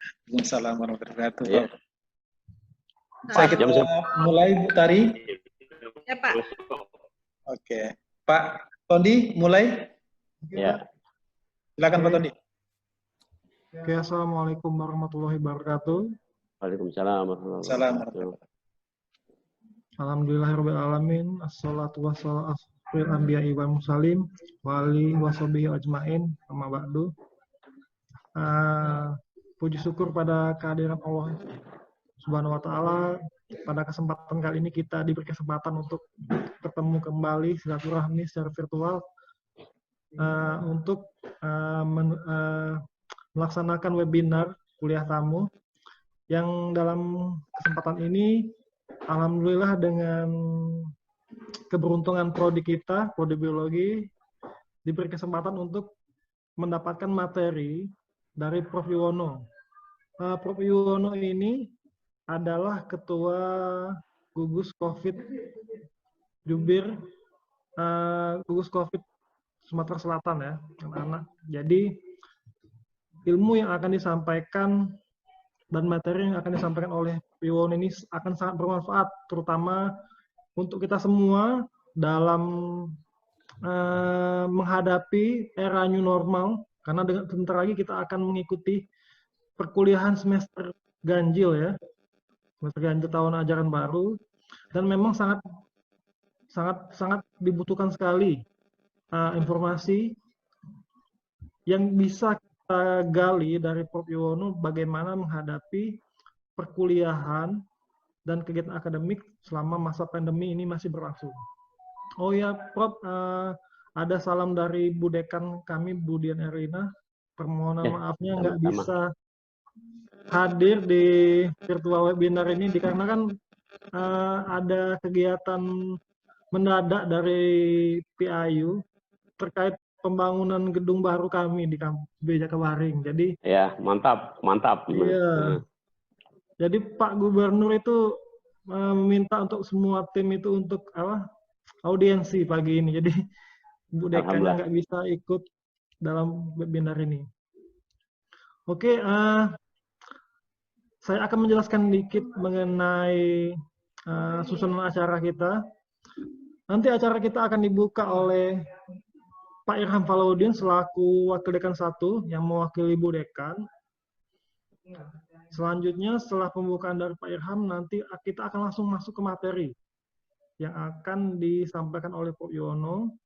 Waalaikumsalam warahmatullahi wabarakatuh. Ya. Saya kita Jam mulai Bu Tari. Ya Pak. Oke, Pak Tondi mulai. Ya. Silakan Pak Tondi. Oke, assalamualaikum warahmatullahi wabarakatuh. Waalaikumsalam warahmatullahi Salam wabarakatuh. Alhamdulillahirrahmanirrahim. Assalatu wassalamu ala anbiya'i wal mursalin wa alihi washabihi ajmain. Amma ba'du. Puji syukur pada kehadiran Allah Subhanahu wa taala. Pada kesempatan kali ini kita diberi kesempatan untuk bertemu kembali silaturahmi secara virtual untuk melaksanakan webinar kuliah tamu yang dalam kesempatan ini alhamdulillah dengan keberuntungan prodi kita, prodi biologi, diberi kesempatan untuk mendapatkan materi dari Prof. Yuwono. Prof. Yuwono ini adalah Ketua Gugus COVID Jubir Gugus COVID Sumatera Selatan ya, anak-anak. Jadi ilmu yang akan disampaikan dan materi yang akan disampaikan oleh Yuwono ini akan sangat bermanfaat, terutama untuk kita semua dalam menghadapi era new normal, karena sebentar lagi kita akan mengikuti perkuliahan semester ganjil ya, semester ganjil tahun ajaran baru, dan memang sangat dibutuhkan sekali informasi yang bisa kita gali dari Prof. Yuwono bagaimana menghadapi perkuliahan dan kegiatan akademik selama masa pandemi ini masih berlangsung. Oh ya, Prof, ada salam dari Bu Dekan kami, Bu Dian Erlina. Permohonan maafnya nggak bisa hadir di virtual webinar ini dikarenakan ada kegiatan mendadak dari PIU terkait pembangunan gedung baru kami di kampus Jakabaring. Jadi ya, mantap. Iya. Jadi Pak Gubernur itu meminta untuk semua tim itu untuk audiensi pagi ini. Jadi Bu Dekannya nggak bisa ikut dalam webinar ini. Oke, saya akan menjelaskan sedikit mengenai susunan acara kita. Nanti acara kita akan dibuka oleh Pak Irham Falaudin selaku Wakil Dekan 1 yang mewakili Bu Dekan. Selanjutnya setelah pembukaan dari Pak Irham, nanti kita akan langsung masuk ke materi yang akan disampaikan oleh Prof. Yuwono.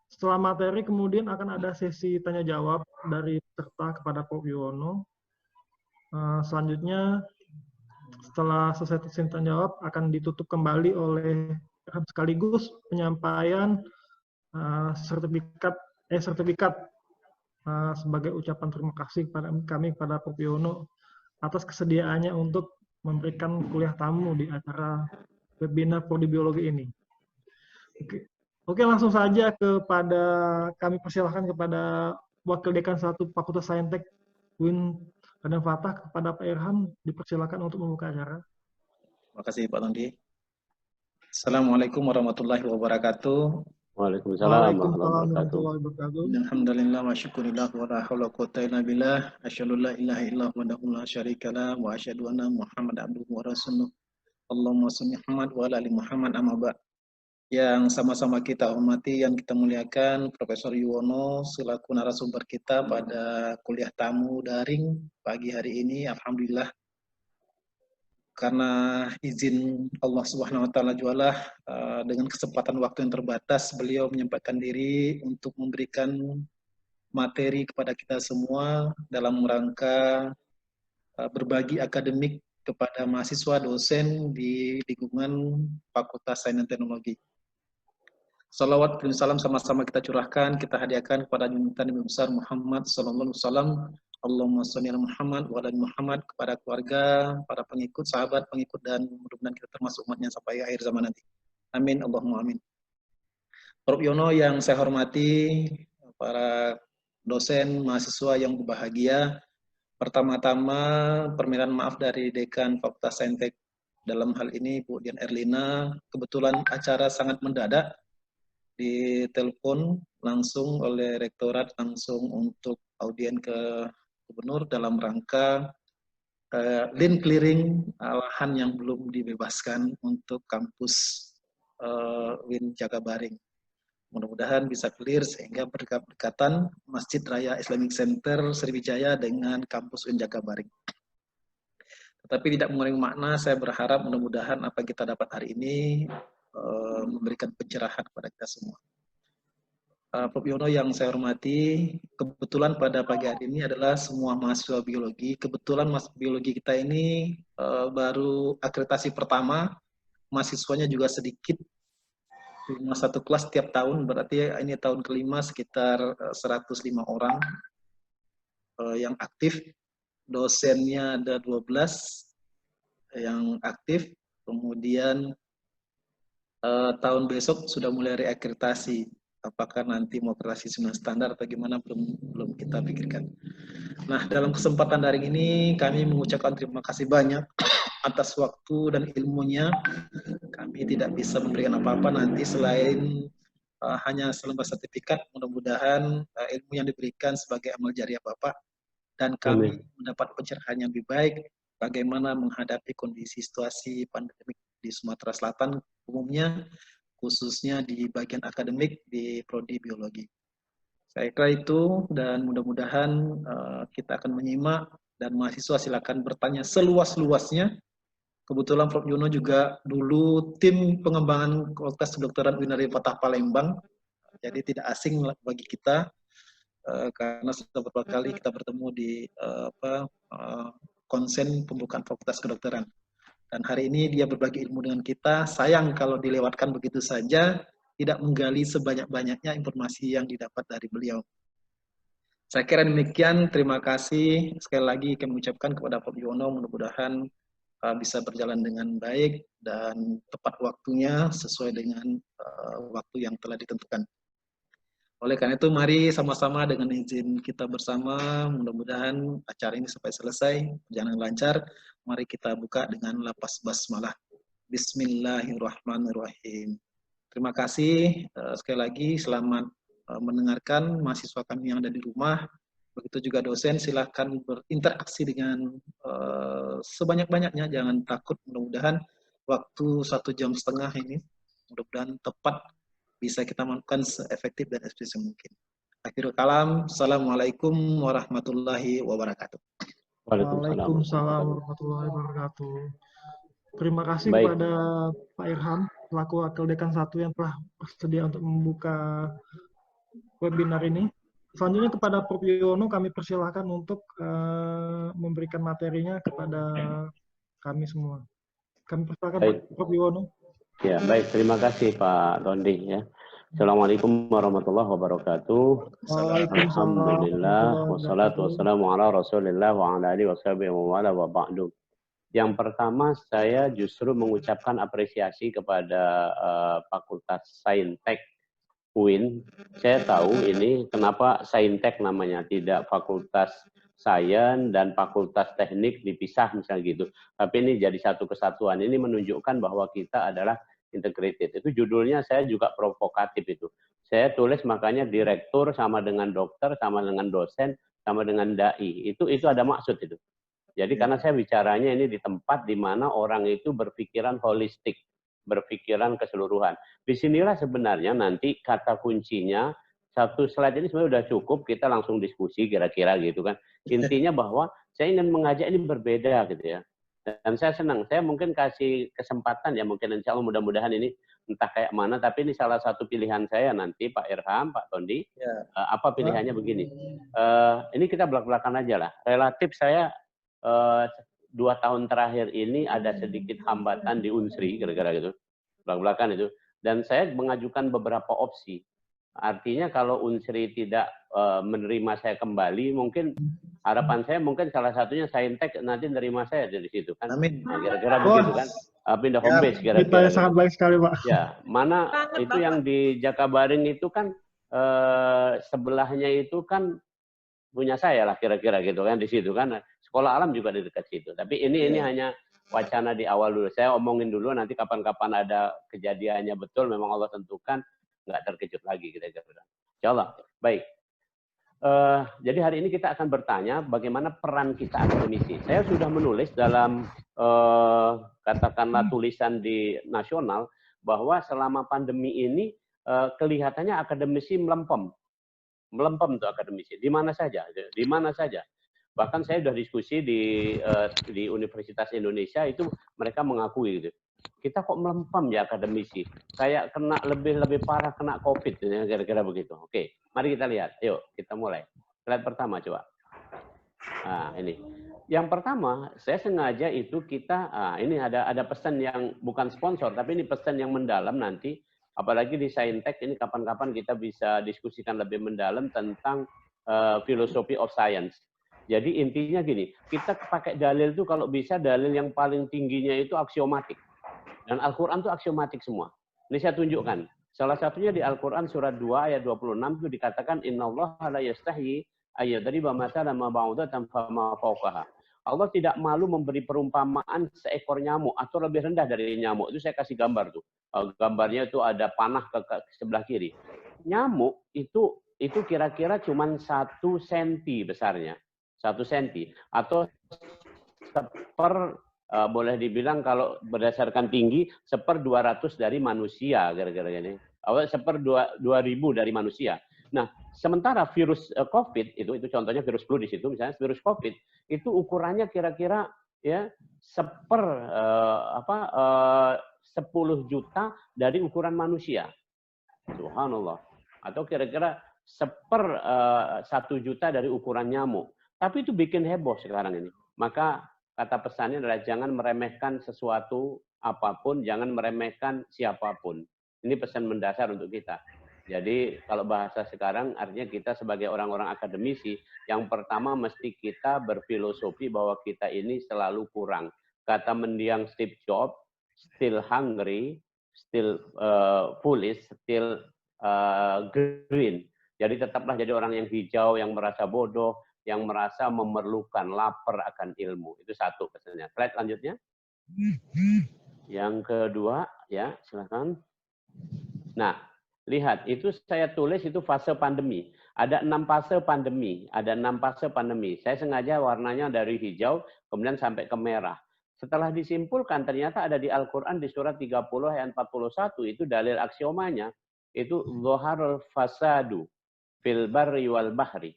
Setelah materi kemudian akan ada sesi tanya jawab dari peserta kepada Prof. Yuwono. Selanjutnya setelah selesai sesi tanya jawab akan ditutup kembali oleh sekaligus penyampaian sertifikat sebagai ucapan terima kasih kepada kami kepada Prof. Yuwono atas kesediaannya untuk memberikan kuliah tamu di acara webinar prodi biologi ini. Oke, langsung saja kepada kami persilahkan kepada Wakil Dekan 1 Fakultas Saintek UIN Raden Fatah, kepada Pak Irham dipersilakan untuk membuka acara. Terima kasih Pak Tondi. Assalamualaikum warahmatullahi wabarakatuh. Waalaikumsalam warahmatullahi wabarakatuh. Alhamdulillah wa syukurillah wa la haula wa quwwata illa billah. Asyhadu la ilaha illallah wa la syarika lah wa asyhadu anna Muhammad abduhu wa rasuluh. Allahumma shalli Muhammad wa ala ali Muhammad amma ba'd. Yang sama-sama kita hormati, yang kita muliakan, Profesor Yuwono selaku narasumber kita pada kuliah tamu daring pagi hari ini. Alhamdulillah, karena izin Allah Subhanahu wa taala jualah dengan kesempatan waktu yang terbatas beliau menyempatkan diri untuk memberikan materi kepada kita semua dalam rangka berbagi akademik kepada mahasiswa dosen di lingkungan Fakultas Sains dan Teknologi. Salawat dan salam sama-sama kita curahkan, kita hadiahkan kepada junjungan Nabi besar Muhammad sallallahu alaihi wasallam. Allahumma shalli ala Muhammad wa ala Muhammad, kepada keluarga, para pengikut, sahabat, pengikut, dan mudah-mudahan kita termasuk umatnya sampai akhir zaman nanti. Amin, Allahumma amin. Prof. Yuwono yang saya hormati, para dosen, mahasiswa yang berbahagia, pertama-tama permintaan maaf dari Dekan Fakultas Saintek dalam hal ini Bu Dian Erlina. Kebetulan acara sangat mendadak, ditelepon langsung oleh rektorat langsung untuk audien ke gubernur dalam rangka land clearing lahan yang belum dibebaskan untuk kampus UIN Jakabaring. Mudah-mudahan bisa clear sehingga berdekatan Masjid Raya Islamic Center Sriwijaya dengan kampus UIN Jakabaring. Tetapi tidak mengurangi makna, saya berharap mudah-mudahan apa yang kita dapat hari ini memberikan pencerahan kepada kita semua. Prof. Yono yang saya hormati, kebetulan pada pagi hari ini adalah semua mahasiswa biologi. Kebetulan biologi kita ini baru akreditasi pertama, mahasiswanya juga sedikit, cuma satu kelas setiap tahun, berarti ini tahun kelima sekitar 105 orang yang aktif. Dosennya ada 12 yang aktif, kemudian tahun besok sudah mulai reakreditasi. Apakah nanti mau kreasi 9 standar atau gimana belum kita pikirkan. Nah, dalam kesempatan daring ini kami mengucapkan terima kasih banyak atas waktu dan ilmunya. Kami tidak bisa memberikan apa-apa nanti selain hanya selembar sertifikat. Mudah-mudahan ilmu yang diberikan sebagai amal jariah Bapak dan kami mendapat pencerahan yang lebih baik bagaimana menghadapi kondisi situasi pandemik di Sumatera Selatan umumnya, khususnya di bagian akademik di Prodi Biologi. Saya kira itu, dan mudah-mudahan kita akan menyimak dan mahasiswa silakan bertanya seluas-luasnya. Kebetulan Prof. Yono juga dulu tim pengembangan Fakultas Kedokteran UIN Fatah Palembang, jadi tidak asing bagi kita karena sudah beberapa kali kita bertemu di konsen pembukaan Fakultas Kedokteran. Dan hari ini dia berbagi ilmu dengan kita. Sayang kalau dilewatkan begitu saja, tidak menggali sebanyak-banyaknya informasi yang didapat dari beliau. Saya kira demikian. Terima kasih. Sekali lagi kami ucapkan kepada Prof. Yono, mudah-mudahan bisa berjalan dengan baik dan tepat waktunya sesuai dengan waktu yang telah ditentukan. Oleh karena itu, mari sama-sama dengan izin kita bersama, mudah-mudahan acara ini sampai selesai, berjalan lancar. Mari kita buka dengan lapas basmalah. Bismillahirrahmanirrahim. Terima kasih sekali lagi, selamat mendengarkan mahasiswa kami yang ada di rumah. Begitu juga dosen, silakan berinteraksi dengan sebanyak-banyaknya, jangan takut. Mudah-mudahan waktu 1,5 jam ini, mudah-mudahan tepat bisa kita melakukan seefektif dan efisien mungkin. Akhirul kalam, Assalamualaikum warahmatullahi wabarakatuh. Waalaikumsalam warahmatullahi wabarakatuh. Terima kasih kepada Pak Irham, selaku Wakil Dekan 1 yang telah bersedia untuk membuka webinar ini. Selanjutnya kepada Prof. Yono kami persilahkan untuk memberikan materinya kepada kami semua. Kami persilahkan Prof. Yono. Ya, baik. Terima kasih Pak Tondi ya. Assalamualaikum warahmatullahi wabarakatuh. Alhamdulillah wassalatu wassalamu ala Rasulillah wa ala alihi washabihi wa ala wa ba'du. Yang pertama saya justru mengucapkan apresiasi kepada Fakultas Saintek UIN. Saya tahu ini kenapa Saintek namanya, tidak Fakultas Sains dan Fakultas Teknik dipisah misalnya gitu. Tapi ini jadi satu kesatuan. Ini menunjukkan bahwa kita adalah integrated. Itu judulnya saya juga provokatif itu. Saya tulis makanya direktur sama dengan dokter, sama dengan dosen, sama dengan dai. Itu ada maksud itu. Jadi karena saya bicaranya ini di tempat di mana orang itu berpikiran holistik, berpikiran keseluruhan. Disinilah sebenarnya nanti kata kuncinya, satu slide ini sebenarnya sudah cukup, kita langsung diskusi kira-kira gitu kan. Intinya bahwa saya ingin mengajak ini berbeda gitu ya. Dan saya senang, saya mungkin kasih kesempatan ya, mungkin insya Allah mudah-mudahan ini entah kayak mana, tapi ini salah satu pilihan saya nanti Pak Irham, Pak Tondi, ya. Apa pilihannya begini, ini kita belak-belakan aja lah, relatif saya 2 tahun terakhir ini ada sedikit hambatan di Unsri, kira-kira gitu, belak-belakan itu, dan saya mengajukan beberapa opsi. Artinya kalau Unsri tidak menerima saya kembali, mungkin harapan saya mungkin salah satunya Saintek nanti menerima saya dari situ kan. Amin. Nah, kira-kira begitu kan. Pindah home base kira-kira. Kita sangat baik sekali, Pak. Ya, mana itu yang di Jakabaring itu kan sebelahnya itu kan punya saya lah kira-kira gitu kan di situ kan. Sekolah alam juga di dekat situ. Tapi ini hanya wacana di awal dulu. Saya omongin dulu nanti kapan-kapan ada kejadiannya betul memang Allah tentukan, nggak terkejut lagi kira-kira. Insyaallah. Baik. Jadi hari ini kita akan bertanya bagaimana peran kita akademisi. Saya sudah menulis dalam katakanlah tulisan di nasional bahwa selama pandemi ini kelihatannya akademisi melempem tuh akademisi di mana saja, di mana saja. Bahkan saya sudah diskusi di Universitas Indonesia itu mereka mengakui gitu. Kita kok melempem ya akademisi. Kayak kena lebih parah kena COVID kira-kira begitu. Oke, mari kita lihat. Yuk, kita mulai. Slide pertama coba. Nah, ini. Yang pertama, saya sengaja itu kita ini ada pesan yang bukan sponsor, tapi ini pesan yang mendalam nanti. Apalagi di Saintek ini kapan-kapan kita bisa diskusikan lebih mendalam tentang philosophy of science. Jadi intinya gini, kita pakai dalil itu kalau bisa dalil yang paling tingginya itu aksiomatik. Dan Al-Quran itu aksiomatik semua. Ini saya tunjukkan. Salah satunya di Al-Quran surat 2 ayat 26 itu dikatakan innallaha la yastahyi ayyadriba mathalan ma ba'udatan fama fawqaha. Allah tidak malu memberi perumpamaan seekor nyamuk atau lebih rendah dari nyamuk. Itu saya kasih gambar tuh. Gambarnya itu ada panah ke sebelah kiri. Nyamuk itu kira-kira cuma 1 senti besarnya. 1 senti. Atau boleh dibilang kalau berdasarkan tinggi, 1/200 dari manusia. Kira-kira ini. 1/2000 dari manusia. Nah, sementara virus COVID itu contohnya virus flu di situ, misalnya virus COVID itu ukurannya kira-kira ya 10 juta dari ukuran manusia. Subhanallah. Atau kira-kira 1 juta dari ukuran nyamuk. Tapi itu bikin heboh sekarang ini. Maka kata pesannya adalah jangan meremehkan sesuatu apapun, jangan meremehkan siapapun. Ini pesan mendasar untuk kita. Jadi kalau bahasa sekarang artinya kita sebagai orang-orang akademisi, yang pertama mesti kita berfilosofi bahwa kita ini selalu kurang. Kata mendiang Steve Jobs, still hungry, still foolish, still green. Jadi tetaplah jadi orang yang hijau, yang merasa bodoh, yang merasa memerlukan, lapar akan ilmu. Itu satu pesannya. Slide selanjutnya. Yang kedua, ya silakan. Nah, lihat, itu saya tulis itu fase pandemi. Ada 6 fase pandemi. Ada 6 fase pandemi. Saya sengaja warnanya dari hijau, kemudian sampai ke merah. Setelah disimpulkan, ternyata ada di Al-Quran di surat 30 ayat 41, itu dalil aksiomanya. Itu Zoharul Fasadu fil barri wal bahri.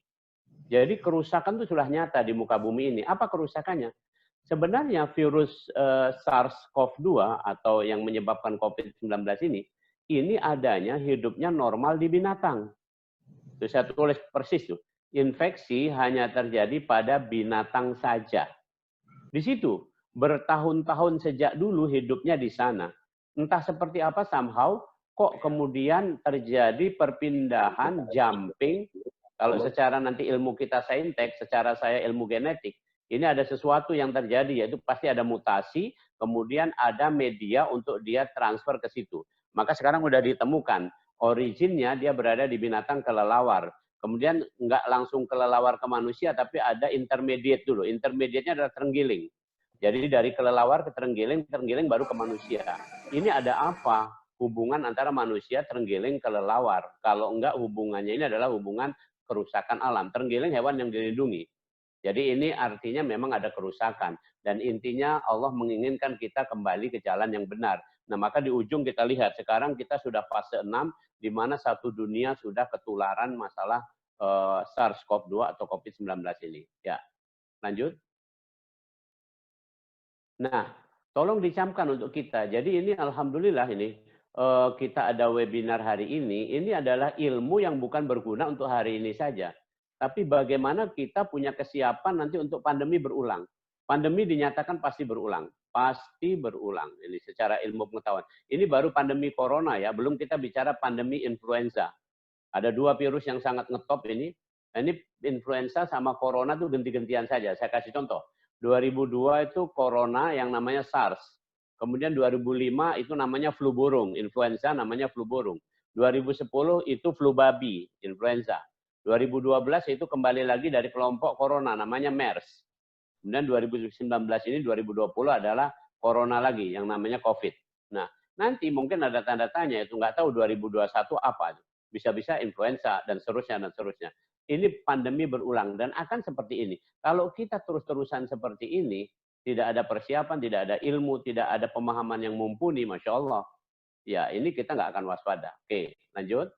Jadi kerusakan itu sudah nyata di muka bumi ini. Apa kerusakannya? Sebenarnya virus SARS-CoV-2 atau yang menyebabkan COVID-19 ini adanya hidupnya normal di binatang. Itu saya tulis persis tuh. Infeksi hanya terjadi pada binatang saja. Di situ bertahun-tahun sejak dulu hidupnya di sana. Entah seperti apa somehow kok kemudian terjadi perpindahan jumping. Kalau secara nanti ilmu kita saintek, secara saya ilmu genetik, ini ada sesuatu yang terjadi, yaitu pasti ada mutasi, kemudian ada media untuk dia transfer ke situ. Maka sekarang sudah ditemukan, originnya dia berada di binatang kelelawar. Kemudian nggak langsung kelelawar ke manusia, tapi ada intermediate dulu. Intermediate-nya adalah terenggiling. Jadi dari kelelawar ke terenggiling, terenggiling baru ke manusia. Ini ada apa? Hubungan antara manusia, terenggiling, kelelawar. Kalau enggak, hubungannya ini adalah hubungan kerusakan alam. Terenggiling hewan yang dilindungi. Jadi ini artinya memang ada kerusakan. Dan intinya Allah menginginkan kita kembali ke jalan yang benar. Nah maka di ujung kita lihat, sekarang kita sudah fase 6, di mana satu dunia sudah ketularan masalah SARS-CoV-2 atau COVID-19 ini. Ya, lanjut. Nah, tolong dicamkan untuk kita. Jadi ini alhamdulillah ini kita ada webinar hari ini adalah ilmu yang bukan berguna untuk hari ini saja. Tapi bagaimana kita punya kesiapan nanti untuk pandemi berulang. Pandemi dinyatakan pasti berulang. Pasti berulang. Ini secara ilmu pengetahuan. Ini baru pandemi corona ya, belum kita bicara pandemi influenza. Ada 2 virus yang sangat ngetop ini. Ini influenza sama corona tuh ganti-gantian saja. Saya kasih contoh. 2002 itu corona yang namanya SARS. Kemudian 2005 itu namanya flu burung, influenza namanya flu burung. 2010 itu flu babi, influenza. 2012 itu kembali lagi dari kelompok corona, namanya MERS. Kemudian 2019 ini, 2020 adalah corona lagi, yang namanya COVID. Nah, nanti mungkin ada tanda tanya, itu nggak tahu 2021 apa. Bisa-bisa influenza, dan seterusnya, dan seterusnya. ini pandemi berulang dan akan seperti ini. Kalau kita terus-terusan seperti ini, tidak ada persiapan, tidak ada ilmu, tidak ada pemahaman yang mumpuni, Masya Allah. Ya, ini kita nggak akan waspada. Oke, lanjut.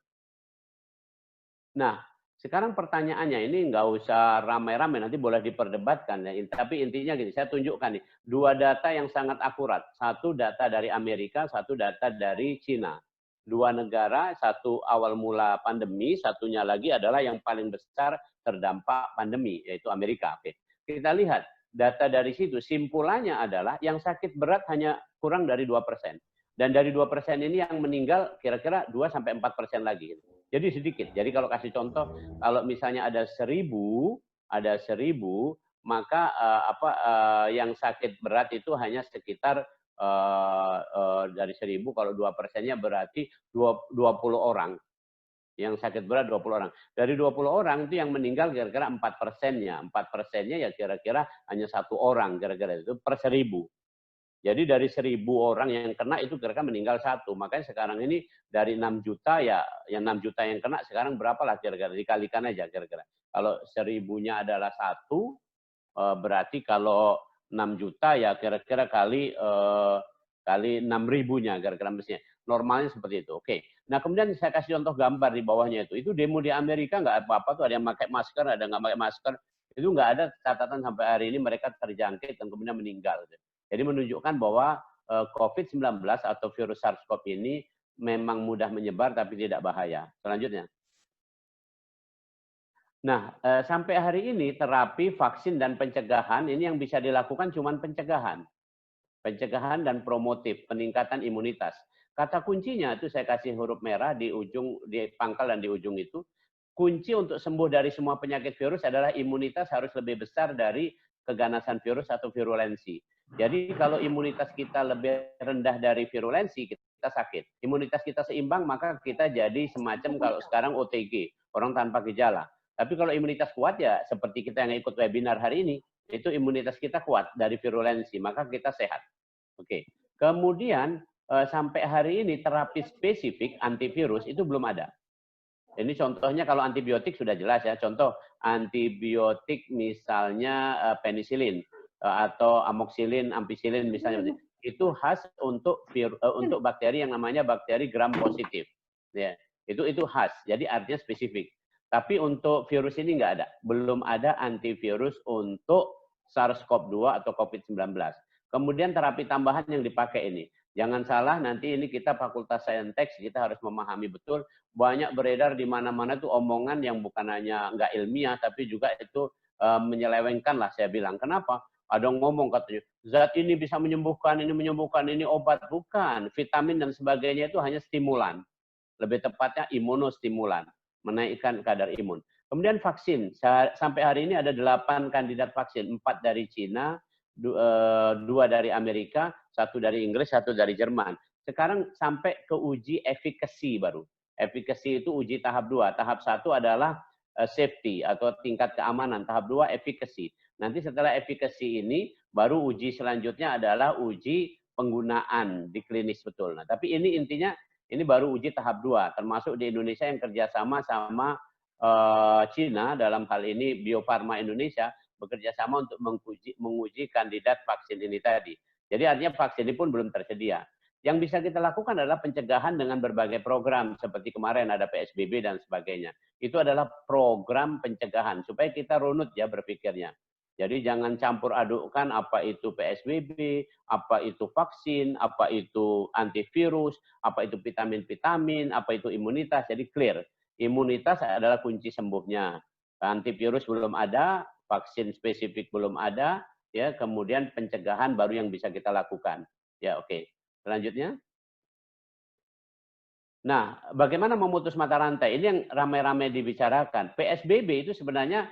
Nah, sekarang pertanyaannya ini nggak usah ramai-ramai, nanti boleh diperdebatkan. Ya. Tapi intinya gini, saya tunjukkan nih, 2 data yang sangat akurat. Satu data dari Amerika, satu data dari Cina. 2 negara, satu awal mula pandemi, satunya lagi adalah yang paling besar terdampak pandemi, yaitu Amerika. Oke. Kita lihat, data dari situ, simpulannya adalah yang sakit berat hanya kurang dari 2%. Dan dari 2% ini yang meninggal kira-kira 2-4% lagi. Jadi sedikit. Jadi kalau kasih contoh, kalau misalnya ada 1.000, maka yang sakit berat itu hanya sekitar dari 1.000, kalau 2%-nya berarti 20 orang. Yang sakit berat 20 orang. Dari 20 orang itu yang meninggal kira-kira 4%-nya. 4%-nya ya kira-kira hanya 1 orang kira-kira itu per 1.000. Jadi dari 1.000 orang yang kena itu kira-kira meninggal 1. Makanya sekarang ini dari 6 juta ya, yang 6 juta yang kena sekarang berapa lah kira-kira, dikalikan aja kira-kira. Kalau 1.000-nya adalah 1, berarti kalau 6 juta ya kira-kira kali 6.000-nya kira-kira mestinya. Normalnya seperti itu. Oke. Nah kemudian saya kasih contoh gambar di bawahnya itu. Itu demo di Amerika nggak apa-apa tuh, ada yang pakai masker, ada yang nggak pakai masker. Itu nggak ada catatan sampai hari ini mereka terjangkit dan kemudian meninggal. Jadi menunjukkan bahwa COVID-19 atau virus SARS-CoV ini memang mudah menyebar tapi tidak bahaya. Selanjutnya. Nah, sampai hari ini terapi, vaksin, dan pencegahan ini yang bisa dilakukan cuma pencegahan. Pencegahan dan promotif, peningkatan imunitas. Kata kuncinya itu saya kasih huruf merah di ujung, di pangkal dan di ujung itu. Kunci untuk sembuh dari semua penyakit virus adalah imunitas harus lebih besar dari keganasan virus atau virulensi. Jadi kalau imunitas kita lebih rendah dari virulensi, kita sakit. Imunitas kita seimbang, maka kita jadi semacam kalau sekarang OTG, orang tanpa gejala. Tapi kalau imunitas kuat ya seperti kita yang ikut webinar hari ini, itu imunitas kita kuat dari virulensi, maka kita sehat. Oke. Kemudian sampai hari ini terapi spesifik antivirus itu belum ada. Ini contohnya kalau antibiotik sudah jelas ya. Contoh antibiotik misalnya penisilin atau amoxicillin, ampicillin misalnya. Itu khas untuk bakteri yang namanya bakteri gram positif. Ya, itu khas. Jadi artinya spesifik. Tapi untuk virus ini nggak ada. Belum ada antivirus untuk SARS-CoV-2 atau COVID-19. Kemudian terapi tambahan yang dipakai ini. Jangan salah, nanti ini kita Fakultas Saintek, kita harus memahami betul. Banyak beredar di mana-mana tuh omongan yang bukan hanya nggak ilmiah, tapi juga itu menyelewengkan lah saya bilang. Kenapa? Ada ngomong katanya, zat ini bisa menyembuhkan, ini obat. Bukan. Vitamin dan sebagainya itu hanya stimulan. Lebih tepatnya imunostimulan. Menaikkan kadar imun. Kemudian vaksin. Sampai hari ini ada 8 kandidat vaksin. 4 dari Cina, 2 dari Amerika, 1 dari Inggris, 1 dari Jerman. Sekarang sampai ke uji efikasi baru. Efikasi itu uji tahap 2. Tahap 1 adalah safety atau tingkat keamanan. Tahap 2 efikasi. Nanti setelah efikasi ini, baru uji selanjutnya adalah uji penggunaan di klinis betul. Nah, tapi ini intinya, ini baru uji tahap 2. Termasuk di Indonesia yang kerjasama sama Cina, dalam hal ini Bio Farma Indonesia, bekerja sama untuk menguji kandidat vaksin ini tadi. Jadi artinya vaksin ini pun belum tersedia. Yang bisa kita lakukan adalah pencegahan dengan berbagai program, seperti kemarin ada PSBB dan sebagainya. Itu adalah program pencegahan, supaya kita runut ya berpikirnya. Jadi jangan campur adukkan apa itu PSBB, apa itu vaksin, apa itu antivirus, apa itu vitamin-vitamin, apa itu imunitas. Jadi clear, imunitas adalah kunci sembuhnya. Antivirus belum ada, vaksin spesifik belum ada, ya, kemudian pencegahan baru yang bisa kita lakukan. Ya, oke. Selanjutnya. Nah, bagaimana memutus mata rantai? Ini yang ramai-ramai dibicarakan. PSBB itu sebenarnya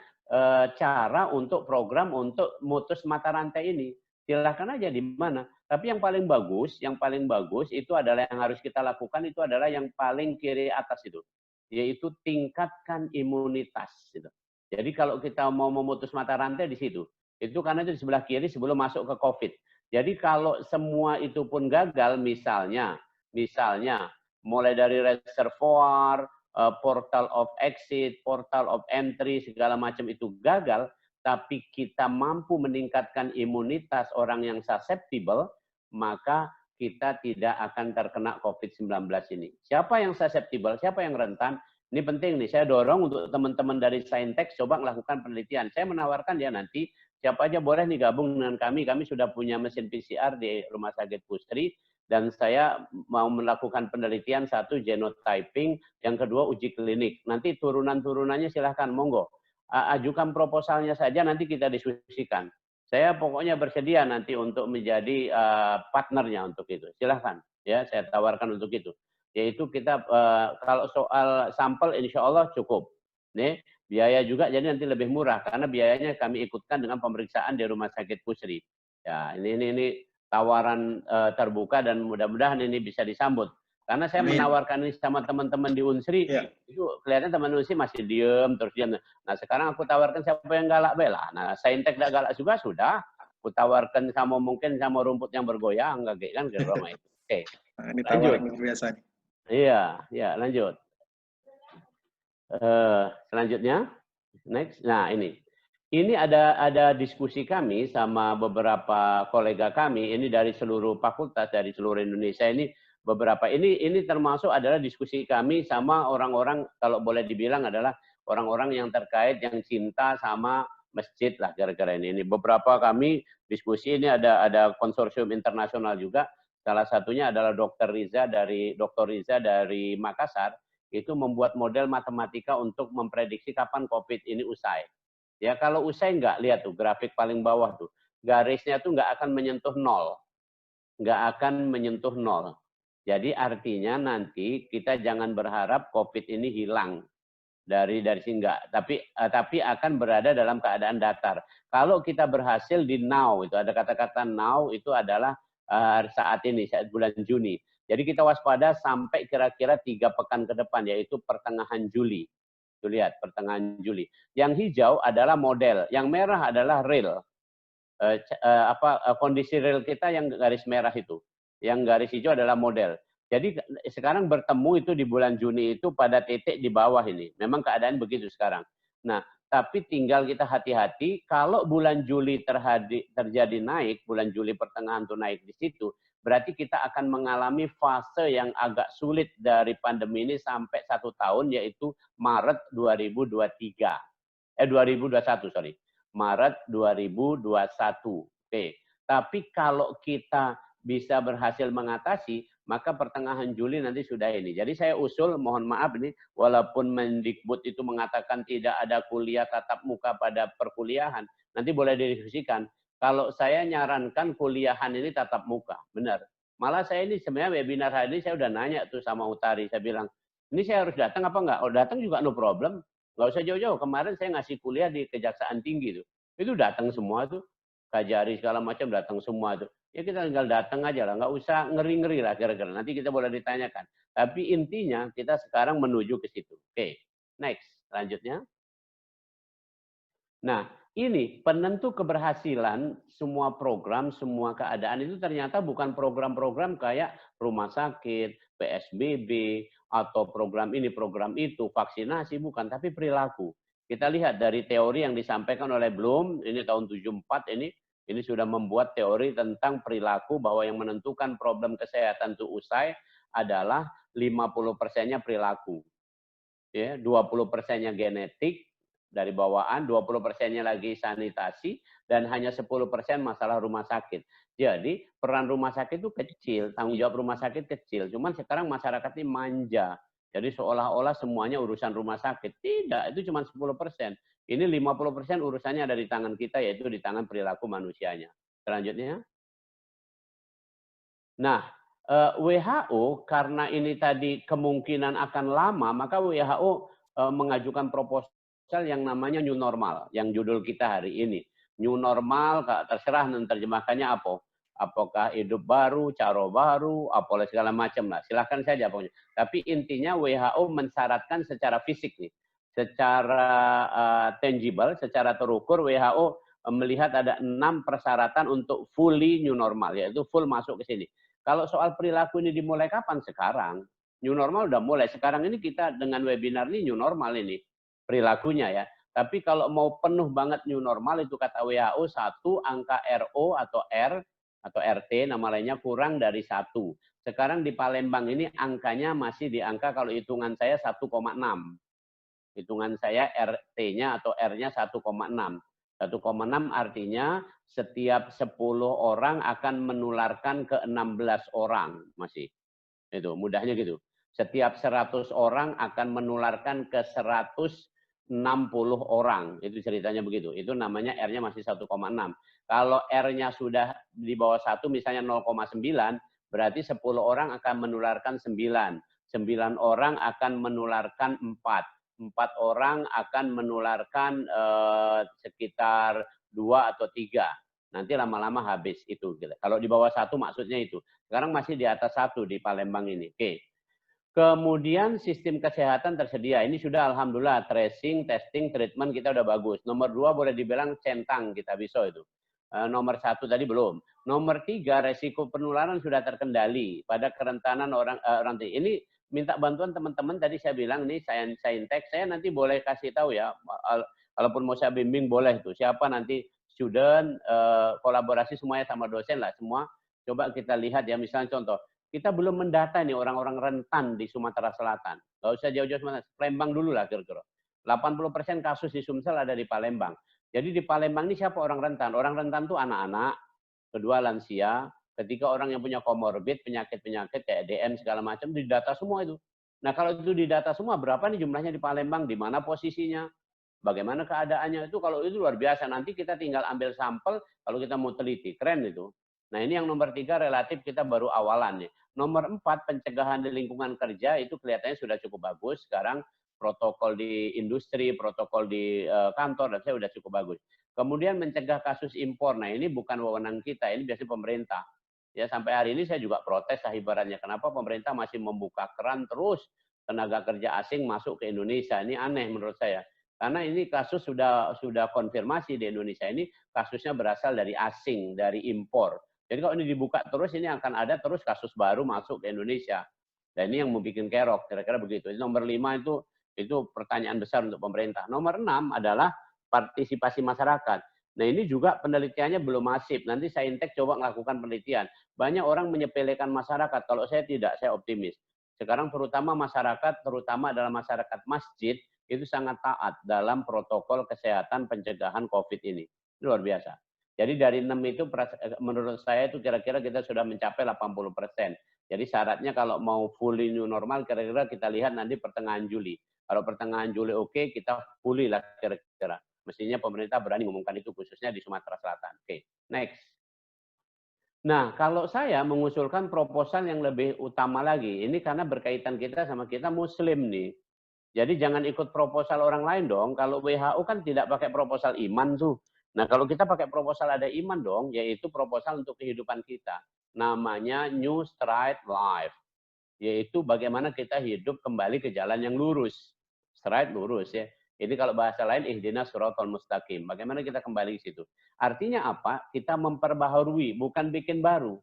cara untuk program untuk mutus mata rantai ini. Silahkan aja di mana. Tapi yang paling bagus itu adalah yang harus kita lakukan itu adalah yang paling kiri atas itu, yaitu tingkatkan imunitas. Gitu. Jadi kalau kita mau memutus mata rantai di situ, itu karena itu di sebelah kiri sebelum masuk ke COVID. Jadi kalau semua itu pun gagal, misalnya mulai dari reservoir, portal of exit, portal of entry, segala macam itu gagal, tapi kita mampu meningkatkan imunitas orang yang susceptible, maka kita tidak akan terkena COVID-19 ini. Siapa yang susceptible, siapa yang rentan, ini penting nih, saya dorong untuk teman-teman dari Saintek coba melakukan penelitian. Saya menawarkan ya nanti, siapa aja boleh nih gabung dengan kami sudah punya mesin PCR di Rumah Sakit Pusri, dan saya mau melakukan penelitian, satu genotyping, yang kedua uji klinik. Nanti turunan-turunannya silahkan, monggo. Ajukan proposalnya saja, nanti kita diskusikan. Saya pokoknya bersedia nanti untuk menjadi partnernya untuk itu. Silahkan, ya saya tawarkan untuk itu. Yaitu kita kalau soal sampel insya Allah cukup. Nih, biaya juga jadi nanti lebih murah karena biayanya kami ikutkan dengan pemeriksaan di Rumah Sakit Pusri. Ya, ini tawaran terbuka dan mudah-mudahan ini bisa disambut. Karena saya menawarkan ini sama teman-teman di Unsri, itu kelihatan teman Unsri masih diem, terus diam. Nah sekarang aku tawarkan siapa yang galak bela. Nah Saintek tidak galak juga sudah. Aku tawarkan sama mungkin sama rumput yang bergoyang, kan ke rumah itu. Oke, Nah, ini lanjut. luar biasa. Iya, lanjut. Selanjutnya, next. Nah ini ada diskusi kami sama beberapa kolega kami. Ini dari seluruh fakultas, dari seluruh Indonesia ini. Beberapa ini termasuk adalah diskusi kami sama orang-orang, kalau boleh dibilang adalah orang-orang yang terkait, yang cinta sama masjid lah gara-gara ini. Beberapa kami diskusi ini ada konsorsium internasional juga. Salah satunya adalah Dr. Riza dari Makassar, itu membuat model matematika untuk memprediksi kapan COVID ini usai. Ya kalau usai nggak, lihat tuh grafik paling bawah tuh, garisnya tuh nggak akan menyentuh nol, nggak akan menyentuh nol. Jadi artinya nanti kita jangan berharap COVID ini hilang dari sini enggak, tapi akan berada dalam keadaan datar. Kalau kita berhasil di now, itu ada kata-kata now, itu adalah saat ini, saat bulan Juni. Jadi kita waspada sampai kira-kira 3 pekan ke depan, yaitu pertengahan Juli. Tuh lihat, pertengahan Juli. Yang hijau adalah model, yang merah adalah real. Kondisi real kita yang garis merah itu. Yang garis hijau adalah model. Jadi sekarang bertemu itu di bulan Juni itu pada titik di bawah ini. Memang keadaan begitu sekarang. Nah, tapi tinggal kita hati-hati kalau bulan Juli terjadi naik, bulan Juli pertengahan tuh naik di situ, berarti kita akan mengalami fase yang agak sulit dari pandemi ini sampai 1 tahun, yaitu Maret 2023. 2021, sorry. Maret 2021. Oke. Tapi kalau kita bisa berhasil mengatasi, maka pertengahan Juli nanti sudah ini. Jadi saya usul, mohon maaf ini, walaupun Mendikbud itu mengatakan tidak ada kuliah tatap muka pada perkuliahan, nanti boleh didiskusikan. Kalau saya nyarankan kuliahan ini tatap muka, benar. Malah saya ini sebenarnya webinar hari ini saya udah nanya tuh sama Utari, saya bilang, ini saya harus datang apa enggak? Oh datang juga no problem. Nggak usah jauh-jauh. Kemarin saya ngasih kuliah di Kejaksaan Tinggi tuh. Itu datang semua tuh. Kajari segala macam datang semua tuh. Ya kita tinggal datang aja lah. Nggak usah ngeri-ngeri lah kira-kira. Nanti kita boleh ditanyakan. Tapi intinya kita sekarang menuju ke situ. Oke. Next. Selanjutnya. Nah, ini penentu keberhasilan semua program, semua keadaan itu ternyata bukan program-program kayak rumah sakit, PSBB, atau program ini, program itu, vaksinasi, bukan, tapi perilaku. Kita lihat dari teori yang disampaikan oleh Bloom, ini tahun 74 ini sudah membuat teori tentang perilaku bahwa yang menentukan problem kesehatan itu usai adalah 50%-nya perilaku. Ya, 20%-nya genetik, dari bawaan, 20%-nya lagi sanitasi, dan hanya 10% masalah rumah sakit. Jadi peran rumah sakit itu kecil, tanggung jawab rumah sakit kecil. Cuman sekarang masyarakat ini manja. Jadi seolah-olah semuanya urusan rumah sakit. Tidak, itu cuma 10%. Ini 50% urusannya ada di tangan kita, yaitu di tangan perilaku manusianya. Selanjutnya. Nah, WHO karena ini tadi kemungkinan akan lama, maka WHO mengajukan proposal yang namanya new normal, yang judul kita hari ini. New normal, terserah terjemahkannya apa. Apakah hidup baru, cara baru, apalah segala macam lah. Silahkan saja pokoknya. Tapi intinya WHO mensyaratkan secara fisik nih. Secara tangible, secara terukur, WHO melihat ada 6 persyaratan untuk fully new normal, yaitu full masuk ke sini. Kalau soal perilaku ini dimulai kapan? Sekarang. New normal udah mulai. Sekarang ini kita dengan webinar ini new normal ini perilakunya ya. Tapi kalau mau penuh banget new normal itu kata WHO 1 angka RO atau R atau RT nama lainnya kurang dari 1. Sekarang di Palembang ini angkanya masih di angka kalau hitungan saya 1,6. Hitungan saya RT-nya atau R-nya 1,6. 1,6 artinya setiap 10 orang akan menularkan ke 16 orang masih. Itu mudahnya gitu. Setiap 100 orang akan menularkan ke 160 orang. Itu ceritanya begitu. Itu namanya R-nya masih 1,6. Kalau R-nya sudah di bawah 1 misalnya 0,9 berarti 10 orang akan menularkan 9. 9 orang akan menularkan 4. 4 orang akan menularkan sekitar 2 atau 3. Nanti lama-lama habis itu. Kalau di bawah 1 maksudnya itu. Sekarang masih di atas 1 di Palembang ini. Oke. Kemudian sistem kesehatan tersedia. Ini sudah alhamdulillah tracing, testing, treatment kita udah bagus. Nomor 2 boleh dibilang centang kita bisa itu. Nomor 1 tadi belum. Nomor 3 resiko penularan sudah terkendali pada kerentanan orang ini. Minta bantuan teman-teman tadi saya bilang nih Saintek saya nanti boleh kasih tahu ya kalaupun mau saya bimbing boleh tuh siapa nanti student kolaborasi semuanya sama dosen lah semua coba kita lihat ya misalnya contoh kita belum mendata nih orang-orang rentan di Sumatera Selatan nggak usah jauh-jauh Sumatera Palembang dulu lah kira-kira 80% kasus di Sumsel ada di Palembang jadi di Palembang ini siapa orang rentan tuh anak-anak kedua lansia ketika orang yang punya komorbid, penyakit-penyakit kayak DM segala macam, didata semua itu. Nah kalau itu didata semua, berapa nih jumlahnya di Palembang, di mana posisinya, bagaimana keadaannya itu, kalau itu luar biasa. Nanti kita tinggal ambil sampel, kalau kita mau teliti, keren itu. Nah ini yang nomor 3 relatif kita baru awalan nih. Nomor 4 pencegahan di lingkungan kerja itu kelihatannya sudah cukup bagus. Sekarang protokol di industri, protokol di kantor, dan saya sudah cukup bagus. Kemudian mencegah kasus impor. Nah ini bukan wewenang kita, ini biasanya pemerintah. Ya sampai hari ini saya juga protes lah ibaratnya kenapa pemerintah masih membuka keran terus tenaga kerja asing masuk ke Indonesia. Ini aneh menurut saya. Karena ini kasus sudah konfirmasi di Indonesia ini kasusnya berasal dari asing, dari impor. Jadi kalau ini dibuka terus ini akan ada terus kasus baru masuk ke Indonesia. Dan ini yang membuat kerok, kira-kira begitu. Jadi nomor 5 itu pertanyaan besar untuk pemerintah. Nomor 6 adalah partisipasi masyarakat. Nah ini juga penelitiannya belum masif. Nanti Saintek coba melakukan penelitian. Banyak orang menyepelekan masyarakat. Kalau saya tidak, saya optimis. Sekarang terutama masyarakat, terutama adalah masyarakat masjid, itu sangat taat dalam protokol kesehatan pencegahan COVID ini. Itu luar biasa. Jadi dari 6 itu menurut saya itu kira-kira kita sudah mencapai 80%. Jadi syaratnya kalau mau fully new normal kira-kira kita lihat nanti pertengahan Juli. Kalau pertengahan Juli oke, kita fully lah kira-kira. Mestinya pemerintah berani ngomongkan itu khususnya di Sumatera Selatan. Oke, next. Nah, kalau saya mengusulkan proposal yang lebih utama lagi, ini karena berkaitan kita sama kita Muslim nih. Jadi jangan ikut proposal orang lain dong. Kalau WHO kan tidak pakai proposal iman tuh. Nah, kalau kita pakai proposal ada iman dong, yaitu proposal untuk kehidupan kita. Namanya New Straight Life. Yaitu bagaimana kita hidup kembali ke jalan yang lurus. Straight lurus ya. Ini kalau bahasa lain ihdinas siratal mustaqim. Bagaimana kita kembali ke situ? Artinya apa? Kita memperbaharui, bukan bikin baru.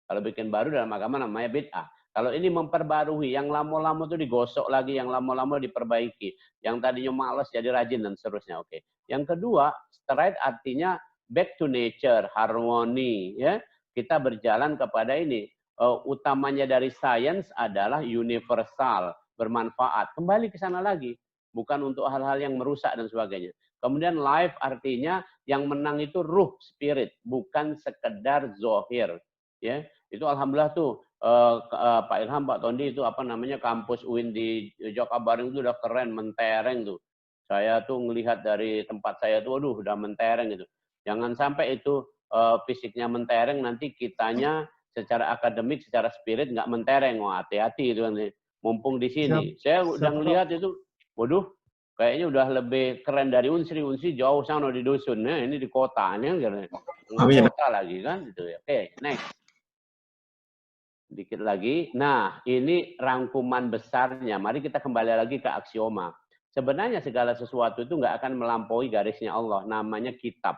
Kalau bikin baru dalam agama namanya bid'ah. Kalau ini memperbarui, yang lama-lama itu digosok lagi, yang lama-lama diperbaiki. Yang tadinya malas jadi rajin dan seterusnya. Oke. Yang kedua, straight artinya back to nature, harmoni. Ya, kita berjalan kepada ini. Utamanya dari sains adalah universal, bermanfaat. Kembali ke sana lagi. Bukan untuk hal-hal yang merusak dan sebagainya. Kemudian life artinya yang menang itu ruh, spirit, bukan sekedar zohir. Ya, itu alhamdulillah tuh Pak Ilham, Pak Tondi itu apa namanya kampus UIN di Jakabaring itu udah keren, mentereng tuh. Saya tuh ngelihat dari tempat saya tuh, aduh udah mentereng gitu. Jangan sampai itu fisiknya mentereng, nanti kitanya secara akademik, secara spirit nggak mentereng. Wah hati-hati itu kan. Mumpung di sini. Saya udah ngelihat itu, waduh, kayaknya udah lebih keren dari Unsri. Unsri jauh sana di dusun. Nah, ini di kota. Ini kota lagi kan. Gitu ya. Oke, next. Dikit lagi. Nah, ini rangkuman besarnya. Mari kita kembali lagi ke aksioma. Sebenarnya segala sesuatu itu nggak akan melampaui garisnya Allah. Namanya kitab.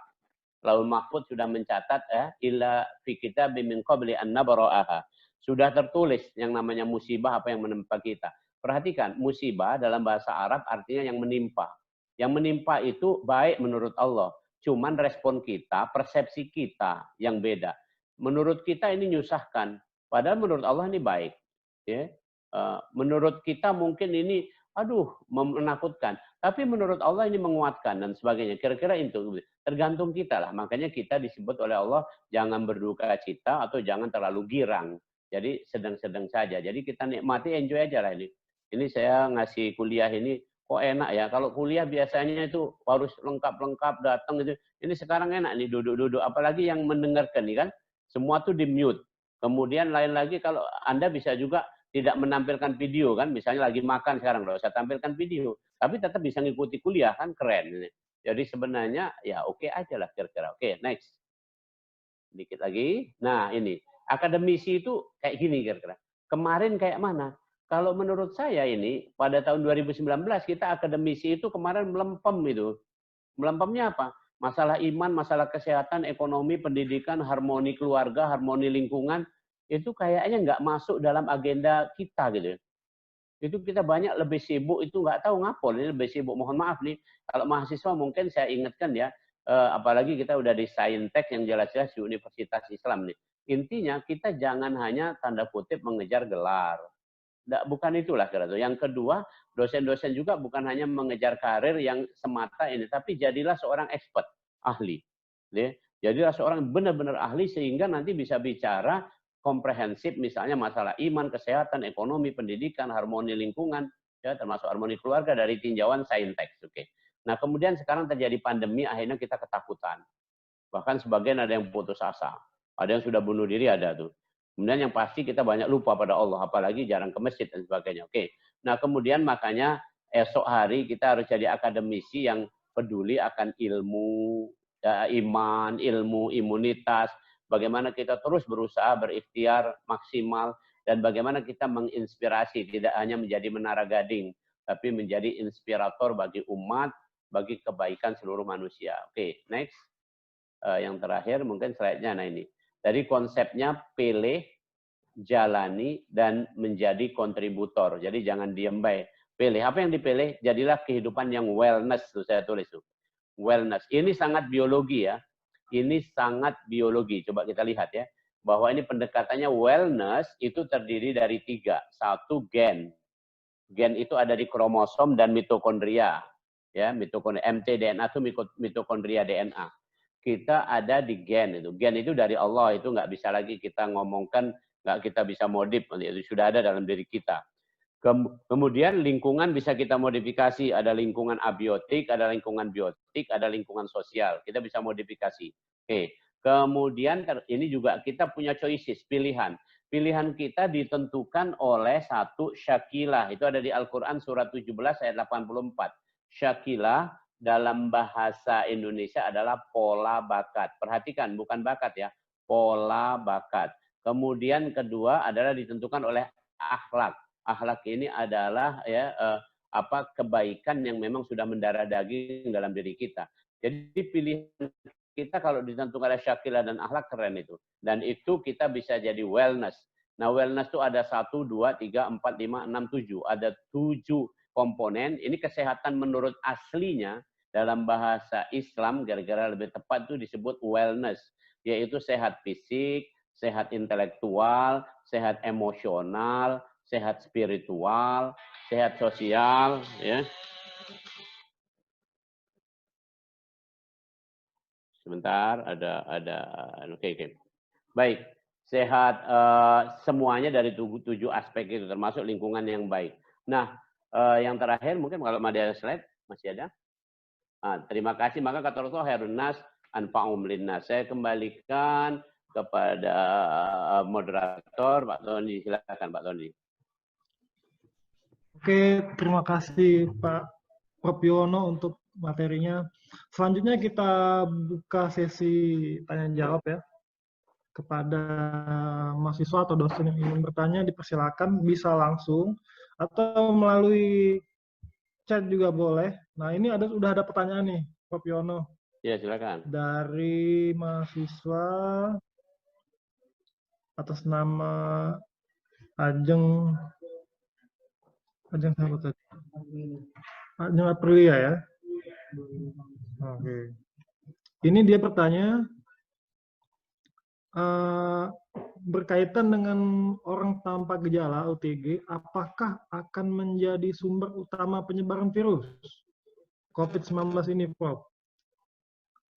Lauhul Mahfuz sudah mencatat illa fi kitabim min qabli an nabra'aha. Sudah tertulis yang namanya musibah apa yang menimpa kita. Perhatikan, musibah dalam bahasa Arab artinya yang menimpa. Yang menimpa itu baik menurut Allah. Cuman respon kita, persepsi kita yang beda. Menurut kita ini nyusahkan, padahal menurut Allah ini baik. Ya. Menurut kita mungkin ini, aduh, menakutkan. Tapi menurut Allah ini menguatkan dan sebagainya. Kira-kira itu tergantung kita lah. Makanya kita disebut oleh Allah jangan berduka cita atau jangan terlalu girang. Jadi sedang-sedang saja. Jadi kita nikmati, enjoy aja lah ini. Ini saya ngasih kuliah ini kok enak ya. Kalau kuliah biasanya itu harus lengkap-lengkap datang gitu. Ini sekarang enak nih duduk-duduk. Apalagi yang mendengarkan nih kan. Semua tuh di mute. Kemudian lain lagi kalau Anda bisa juga tidak menampilkan video kan. Misalnya lagi makan sekarang, nggak usah tampilkan video. Tapi tetap bisa ngikuti kuliah kan, keren. Jadi sebenarnya ya oke aja lah kira-kira. Oke, next. Dikit lagi. Nah ini, akademisi itu kayak gini kira-kira. Kemarin kayak mana? Kalau menurut saya ini, pada tahun 2019 kita akademisi itu kemarin melempem itu. Melempemnya apa? Masalah iman, masalah kesehatan, ekonomi, pendidikan, harmoni keluarga, harmoni lingkungan, itu kayaknya nggak masuk dalam agenda kita gitu. Itu kita banyak lebih sibuk, itu nggak tahu ngapol, ini lebih sibuk. Mohon maaf nih, kalau mahasiswa mungkin saya ingatkan ya, apalagi kita udah di Saintek yang jelas-jelas di Universitas Islam nih. Intinya kita jangan hanya tanda kutip mengejar gelar. Bukan itulah kira-kira. Yang kedua, dosen-dosen juga bukan hanya mengejar karir yang semata ini, tapi jadilah seorang expert, ahli. Jadilah seorang benar-benar ahli sehingga nanti bisa bicara komprehensif, misalnya masalah iman, kesehatan, ekonomi, pendidikan, harmoni lingkungan, ya, termasuk harmoni keluarga dari tinjauan saintek. Oke. Nah, kemudian sekarang terjadi pandemi, akhirnya kita ketakutan. Bahkan sebagian ada yang putus asa. Ada yang sudah bunuh diri, ada tuh. Kemudian yang pasti kita banyak lupa pada Allah, apalagi jarang ke masjid dan sebagainya. Oke. Nah, kemudian makanya esok hari kita harus jadi akademisi yang peduli akan ilmu, iman, ilmu, imunitas, bagaimana kita terus berusaha berikhtiar maksimal, dan bagaimana kita menginspirasi, tidak hanya menjadi menara gading, tapi menjadi inspirator bagi umat, bagi kebaikan seluruh manusia. Oke, next. Yang terakhir mungkin slide-nya, nah ini. Dari konsepnya pilih, jalani, dan menjadi kontributor. Jadi jangan diem baik. Pilih. Apa yang dipilih? Jadilah kehidupan yang wellness. Tuh saya tulis tuh. Wellness. Ini sangat biologi ya. Ini sangat biologi. Coba kita lihat ya. Bahwa ini pendekatannya wellness itu terdiri dari 3. 1, gen. Gen itu ada di kromosom dan mitokondria. Ya, mitokondria. mtDNA itu mitokondria DNA. Kita ada di gen itu. Gen itu dari Allah, itu nggak bisa lagi kita ngomongkan, nggak kita bisa modif, itu sudah ada dalam diri kita. Kemudian lingkungan bisa kita modifikasi, ada lingkungan abiotik, ada lingkungan biotik, ada lingkungan sosial. Kita bisa modifikasi. Oke. Kemudian ini juga kita punya choices, pilihan. Pilihan kita ditentukan oleh 1 syakilah. Itu ada di Al-Quran surat 17 ayat 84. Syakilah dalam bahasa Indonesia adalah pola bakat. Perhatikan, bukan bakat ya, pola bakat. Kemudian kedua adalah ditentukan oleh akhlak. Akhlak ini adalah ya kebaikan yang memang sudah mendarah daging dalam diri kita. Jadi pilihan kita kalau ditentukan oleh syakilah dan akhlak, keren itu. Dan itu kita bisa jadi wellness. Nah, wellness itu ada 1, 2, 3, 4, 5, 6, 7. Ada 7 komponen. Ini kesehatan menurut aslinya dalam bahasa Islam, gara-gara lebih tepat itu disebut wellness, yaitu sehat fisik, sehat intelektual, sehat emosional, sehat spiritual, sehat sosial, ya. Sebentar, ada oke. Baik, sehat semuanya dari 7 aspek itu, termasuk lingkungan yang baik. Nah, yang terakhir mungkin kalau ada slide, masih ada? Terima kasih. Maka kata Rasulullah, khairun nas anfa'uhum linnas. Saya kembalikan kepada moderator, Pak Tony. Silakan Pak Tony. Oke, terima kasih Pak Prof. Yono untuk materinya. Selanjutnya kita buka sesi tanya jawab ya. Kepada mahasiswa atau dosen yang ingin bertanya, dipersilakan bisa langsung atau melalui chat juga boleh. Nah, ini sudah ada pertanyaan nih, Prof. Yono. Ya, silakan. Dari mahasiswa atas nama Ajeng siapa tadi? Ajeng Aprilia ya. Oke. Ini dia bertanya berkaitan dengan orang tanpa gejala OTG, apakah akan menjadi sumber utama penyebaran virus COVID-19 ini, Prof?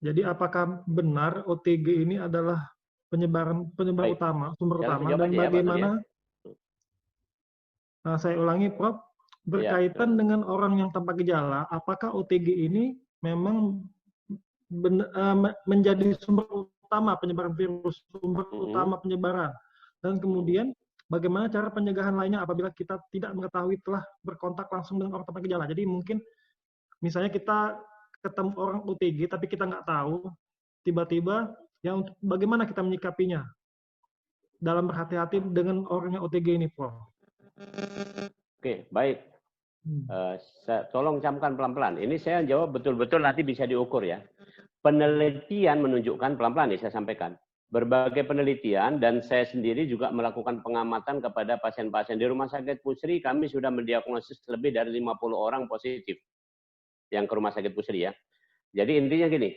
Jadi apakah benar OTG ini adalah penyebar utama, sumber utama, dan bagaimana? Saya ulangi, Prof. Berkaitan dengan orang yang tanpa gejala, apakah OTG ini memang menjadi sumber utama penyebaran virus, sumber utama penyebaran, dan kemudian bagaimana cara pencegahan lainnya apabila kita tidak mengetahui telah berkontak langsung dengan orang tanpa gejala. Jadi mungkin misalnya kita ketemu orang OTG tapi kita nggak tahu, tiba-tiba ya bagaimana kita menyikapinya dalam berhati-hati dengan orang yang OTG ini, Prof. Oke, baik. Tolong camkan pelan-pelan. Ini saya jawab betul-betul nanti bisa diukur ya. Penelitian menunjukkan, pelan-pelan nih saya sampaikan, berbagai penelitian dan saya sendiri juga melakukan pengamatan kepada pasien-pasien di Rumah Sakit Pusri. Kami sudah mendiagnosis lebih dari 50 orang positif yang ke Rumah Sakit Pusri ya. Jadi intinya gini,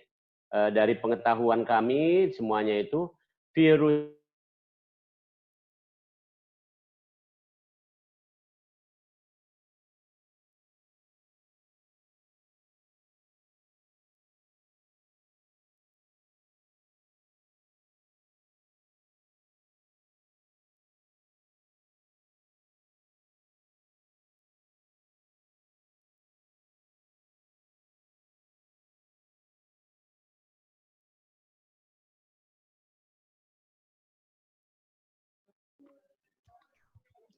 dari pengetahuan kami semuanya itu virus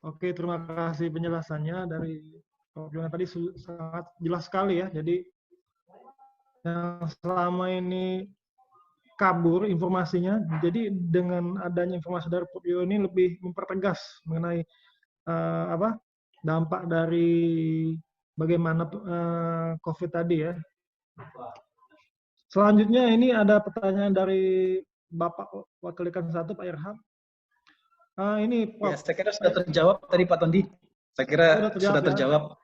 Oke, terima kasih penjelasannya dari Prof. Yono tadi sangat jelas sekali ya. Jadi yang selama ini kabur informasinya, jadi dengan adanya informasi dari Prof. Yono ini lebih mempertegas mengenai dampak dari bagaimana COVID tadi ya. Selanjutnya ini ada pertanyaan dari Bapak Wakil Dekan 1 Pak Irham. Ini Prof. Ya, saya kira sudah terjawab tadi Pak Tondi. Saya kira sudah terjawab.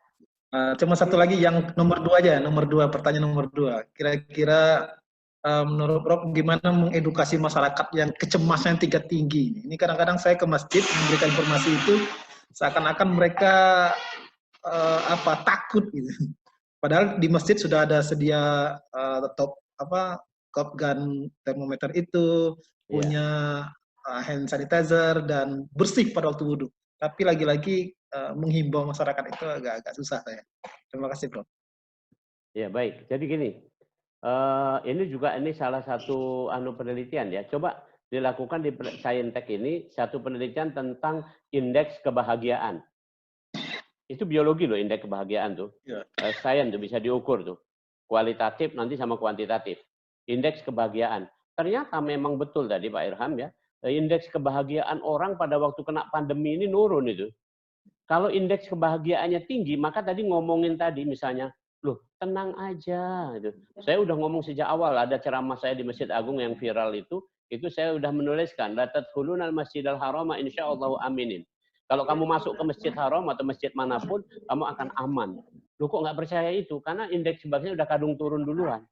Cuma satu lagi yang nomor 2 aja, pertanyaan nomor 2. Kira-kira menurut Prof gimana mengedukasi masyarakat yang kecemasan tingkat tinggi? Ini kadang-kadang saya ke masjid memberikan informasi itu seakan-akan mereka takut gitu. Padahal di masjid sudah ada sedia top gun termometer itu, punya hand sanitizer dan bersih pada waktu wudhu. Tapi lagi-lagi menghimbau masyarakat itu agak susah saya. Terima kasih, Prof. Ya baik. Jadi gini, ini salah satu penelitian ya. Coba dilakukan di Saintek ini satu penelitian tentang indeks kebahagiaan. Itu biologi loh indeks kebahagiaan tuh. Ya. Sains tuh bisa diukur tuh. Kualitatif nanti sama kuantitatif. Indeks kebahagiaan. Ternyata memang betul tadi Pak Irham ya. Indeks kebahagiaan orang pada waktu kena pandemi ini nurun itu. Kalau indeks kebahagiaannya tinggi, maka tadi ngomongin tadi misalnya, loh tenang aja. Gitu. Saya udah ngomong sejak awal, ada ceramah saya di Masjid Agung yang viral itu saya udah menuliskan, la tadkhulunal masjidal harama insyaallah aminin. Kalau kamu masuk ke masjid haram atau masjid manapun, kamu akan aman. Loh kok nggak percaya itu? Karena indeks kebahagiaan udah kadung turun duluan.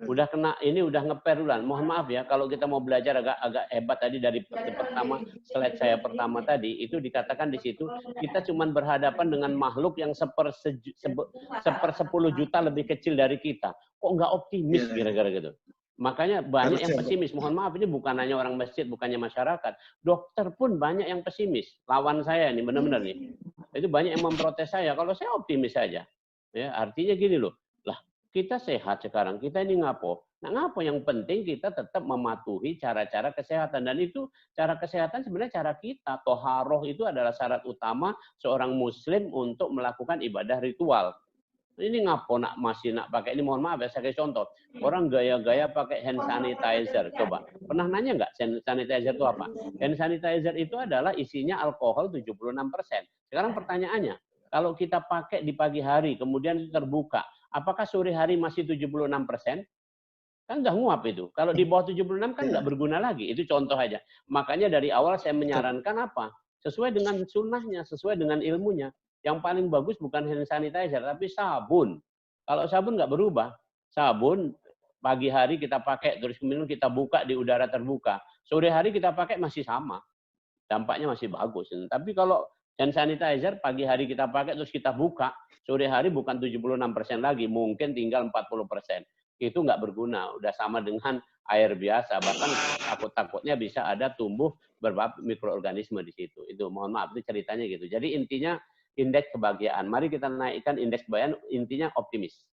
Udah kena, ini udah ngeper duluan. Mohon maaf ya, kalau kita mau belajar agak hebat tadi dari pertama, slide saya pertama tadi, itu dikatakan di situ, kita cuma berhadapan dengan makhluk yang 1/10 juta lebih kecil dari kita. Kok nggak optimis kira-kira gitu? Makanya banyak yang pesimis. Mohon maaf, ini bukan hanya orang masjid, bukannya masyarakat. Dokter pun banyak yang pesimis. Lawan saya nih, benar-benar nih. Itu banyak yang memprotes saya. Kalau saya optimis saja. Ya, artinya gini loh. Lah, kita sehat sekarang. Kita ini ngapo. Nah, ngapo yang penting kita tetap mematuhi cara-cara kesehatan. Dan itu cara kesehatan sebenarnya cara kita. Toharoh itu adalah syarat utama seorang muslim untuk melakukan ibadah ritual. Ini ngapo masih pakai ini, mohon maaf ya saya kasih contoh. Orang gaya-gaya pakai hand sanitizer. Coba, pernah nanya nggak hand sanitizer itu apa? Hand sanitizer itu adalah isinya alkohol 76%. Sekarang pertanyaannya, kalau kita pakai di pagi hari kemudian itu terbuka, apakah sore hari masih 76%? Kan udah nguap itu. Kalau di bawah 76 kan nggak berguna lagi. Itu contoh aja. Makanya dari awal saya menyarankan apa? Sesuai dengan sunnahnya, sesuai dengan ilmunya. Yang paling bagus bukan hand sanitizer, tapi sabun. Kalau sabun nggak berubah. Sabun pagi hari kita pakai, terus kemudian kita buka di udara terbuka. Sore hari kita pakai masih sama. Dampaknya masih bagus. Tapi kalau hand sanitizer pagi hari kita pakai terus kita buka, sore hari bukan 76% lagi, mungkin tinggal 40%. Itu nggak berguna, udah sama dengan air biasa, bahkan takut-takutnya bisa ada tumbuh beberapa mikroorganisme di situ. Itu mohon maaf, itu ceritanya gitu. Jadi intinya indeks kebahagiaan. Mari kita naikkan indeks kebahagiaan, intinya optimis.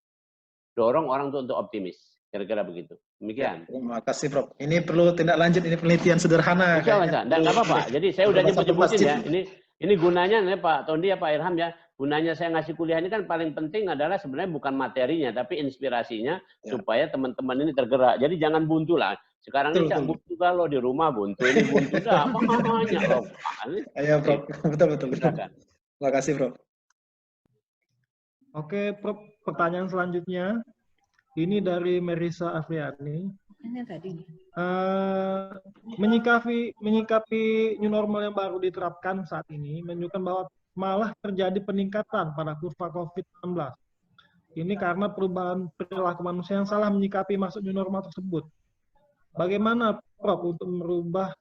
Dorong orang untuk optimis. Kira-kira begitu. Demikian. Terima kasih, Prof. Ini perlu tindak lanjut, ini penelitian sederhana. Enggak apa-apa. Jadi saya udah nyebut-nyebutin ya. Ini gunanya nih Pak Tondi ya Pak Irham ya. Gunanya saya ngasih kuliah ini kan paling penting adalah sebenarnya bukan materinya, tapi inspirasinya supaya teman-teman ini tergerak. Jadi jangan buntu lah. Sekarang ini buntu kalau di rumah buntu, ini buntu dah banyak loh. Ayo, Prof. Betul. Terima kasih, Prof. Oke, Prof. Pertanyaan selanjutnya. Ini dari Merisa Afriani. Ini tadi. Menyikapi new normal yang baru diterapkan saat ini menunjukkan bahwa malah terjadi peningkatan pada kurva COVID-19. Ini karena perubahan perilaku manusia yang salah menyikapi masuk new normal tersebut. Bagaimana, Prof, untuk merubah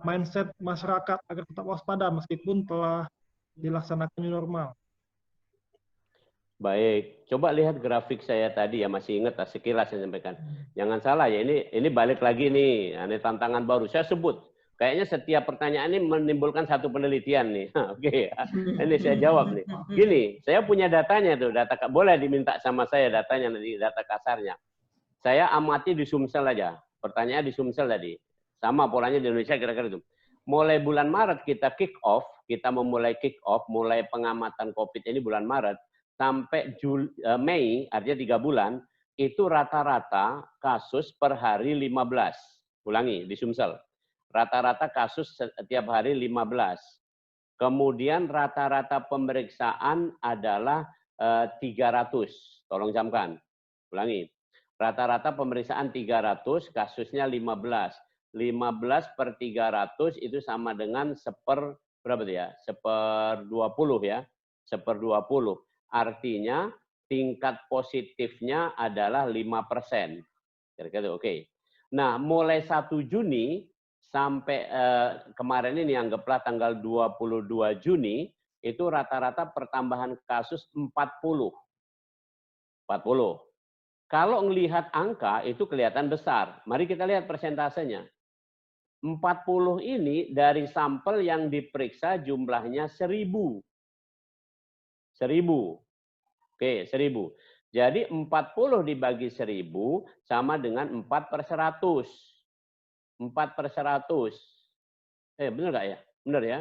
mindset masyarakat agar tetap waspada meskipun telah dilaksanakan new normal? Baik, coba lihat grafik saya tadi ya, masih ingat sekilas saya sampaikan. Jangan salah ya, ini balik lagi nih, ini tantangan baru. Saya sebut, kayaknya setiap pertanyaan ini menimbulkan satu penelitian nih. Oke, ini saya jawab nih. Gini, saya punya datanya tuh, boleh diminta sama saya datanya nanti, data kasarnya. Saya amati di Sumsel aja, pertanyaannya di Sumsel tadi. Sama polanya di Indonesia kira-kira itu. Mulai bulan Maret kita kick off, mulai pengamatan COVID ini bulan Maret, sampai Mei, artinya 3 bulan, itu rata-rata kasus per hari 15. Ulangi, di Sumsel. Rata-rata kasus setiap hari 15. Kemudian rata-rata pemeriksaan adalah 300. Tolong camkan. Ulangi. Rata-rata pemeriksaan 300, kasusnya 15. 15 per 300 itu sama dengan berapa itu ya? 1/20 ya. 1/20. Artinya tingkat positifnya adalah 5%. Kira-kira oke. Nah, mulai 1 Juni sampai kemarin ini anggaplah tanggal 22 Juni, itu rata-rata pertambahan kasus 40. Kalau melihat angka itu kelihatan besar. Mari kita lihat persentasenya. 40 ini dari sampel yang diperiksa jumlahnya 1000. 1000. Oke, 1000. Jadi 40 dibagi 1000 sama dengan 4/100. 4/100. Benar nggak ya? Benar ya?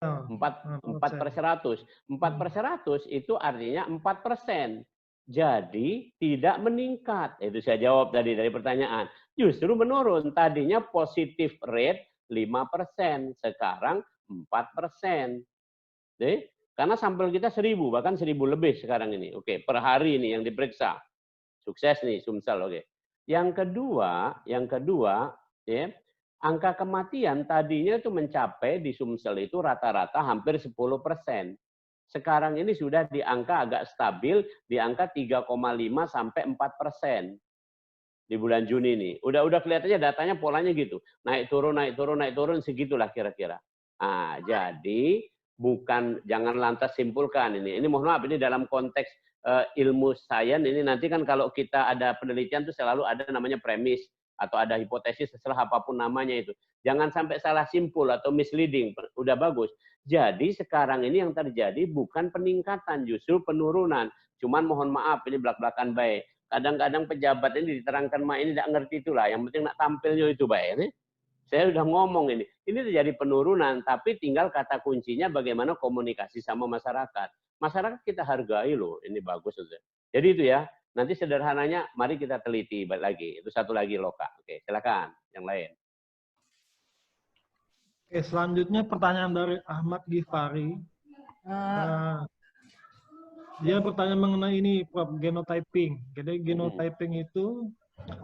4/100. 4/100 itu artinya 4%. Jadi tidak meningkat. Itu saya jawab tadi dari pertanyaan. Justru menurun. Tadinya positif rate 5%. Sekarang 4%. Jadi, karena sampel kita 1000, bahkan 1000 lebih sekarang ini. Oke, per hari ini yang diperiksa. Sukses nih, Sumsel. Oke. Yang kedua, ya, angka kematian tadinya itu mencapai di Sumsel itu rata-rata hampir 10%. Sekarang ini sudah di angka agak stabil, di angka 3,5 sampai 4% di bulan Juni ini. Udah kelihatannya datanya polanya gitu. Naik turun, segitulah kira-kira. Nah, jadi jangan lantas simpulkan ini. Ini mohon maaf, ini dalam konteks ilmu sains ini nanti kan kalau kita ada penelitian itu selalu ada namanya premis atau ada hipotesis, setelah apapun namanya itu. Jangan sampai salah simpul atau misleading. Udah bagus. Jadi sekarang ini yang terjadi bukan peningkatan, justru penurunan. Cuman mohon maaf, ini belak-belakan baik. Kadang-kadang pejabat ini diterangkan, ini tidak ngerti itulah. Yang penting nak tampilnya itu baik. Ini saya udah ngomong ini terjadi penurunan, tapi tinggal kata kuncinya bagaimana komunikasi sama masyarakat. Masyarakat kita hargai loh, ini bagus. Jadi itu ya, nanti sederhananya mari kita teliti lagi. Itu satu lagi Loka. Oke, silakan yang lain. Oke, selanjutnya pertanyaan dari Ahmad Gifari. Dia bertanya mengenai ini, Prof, genotyping. Jadi genotyping itu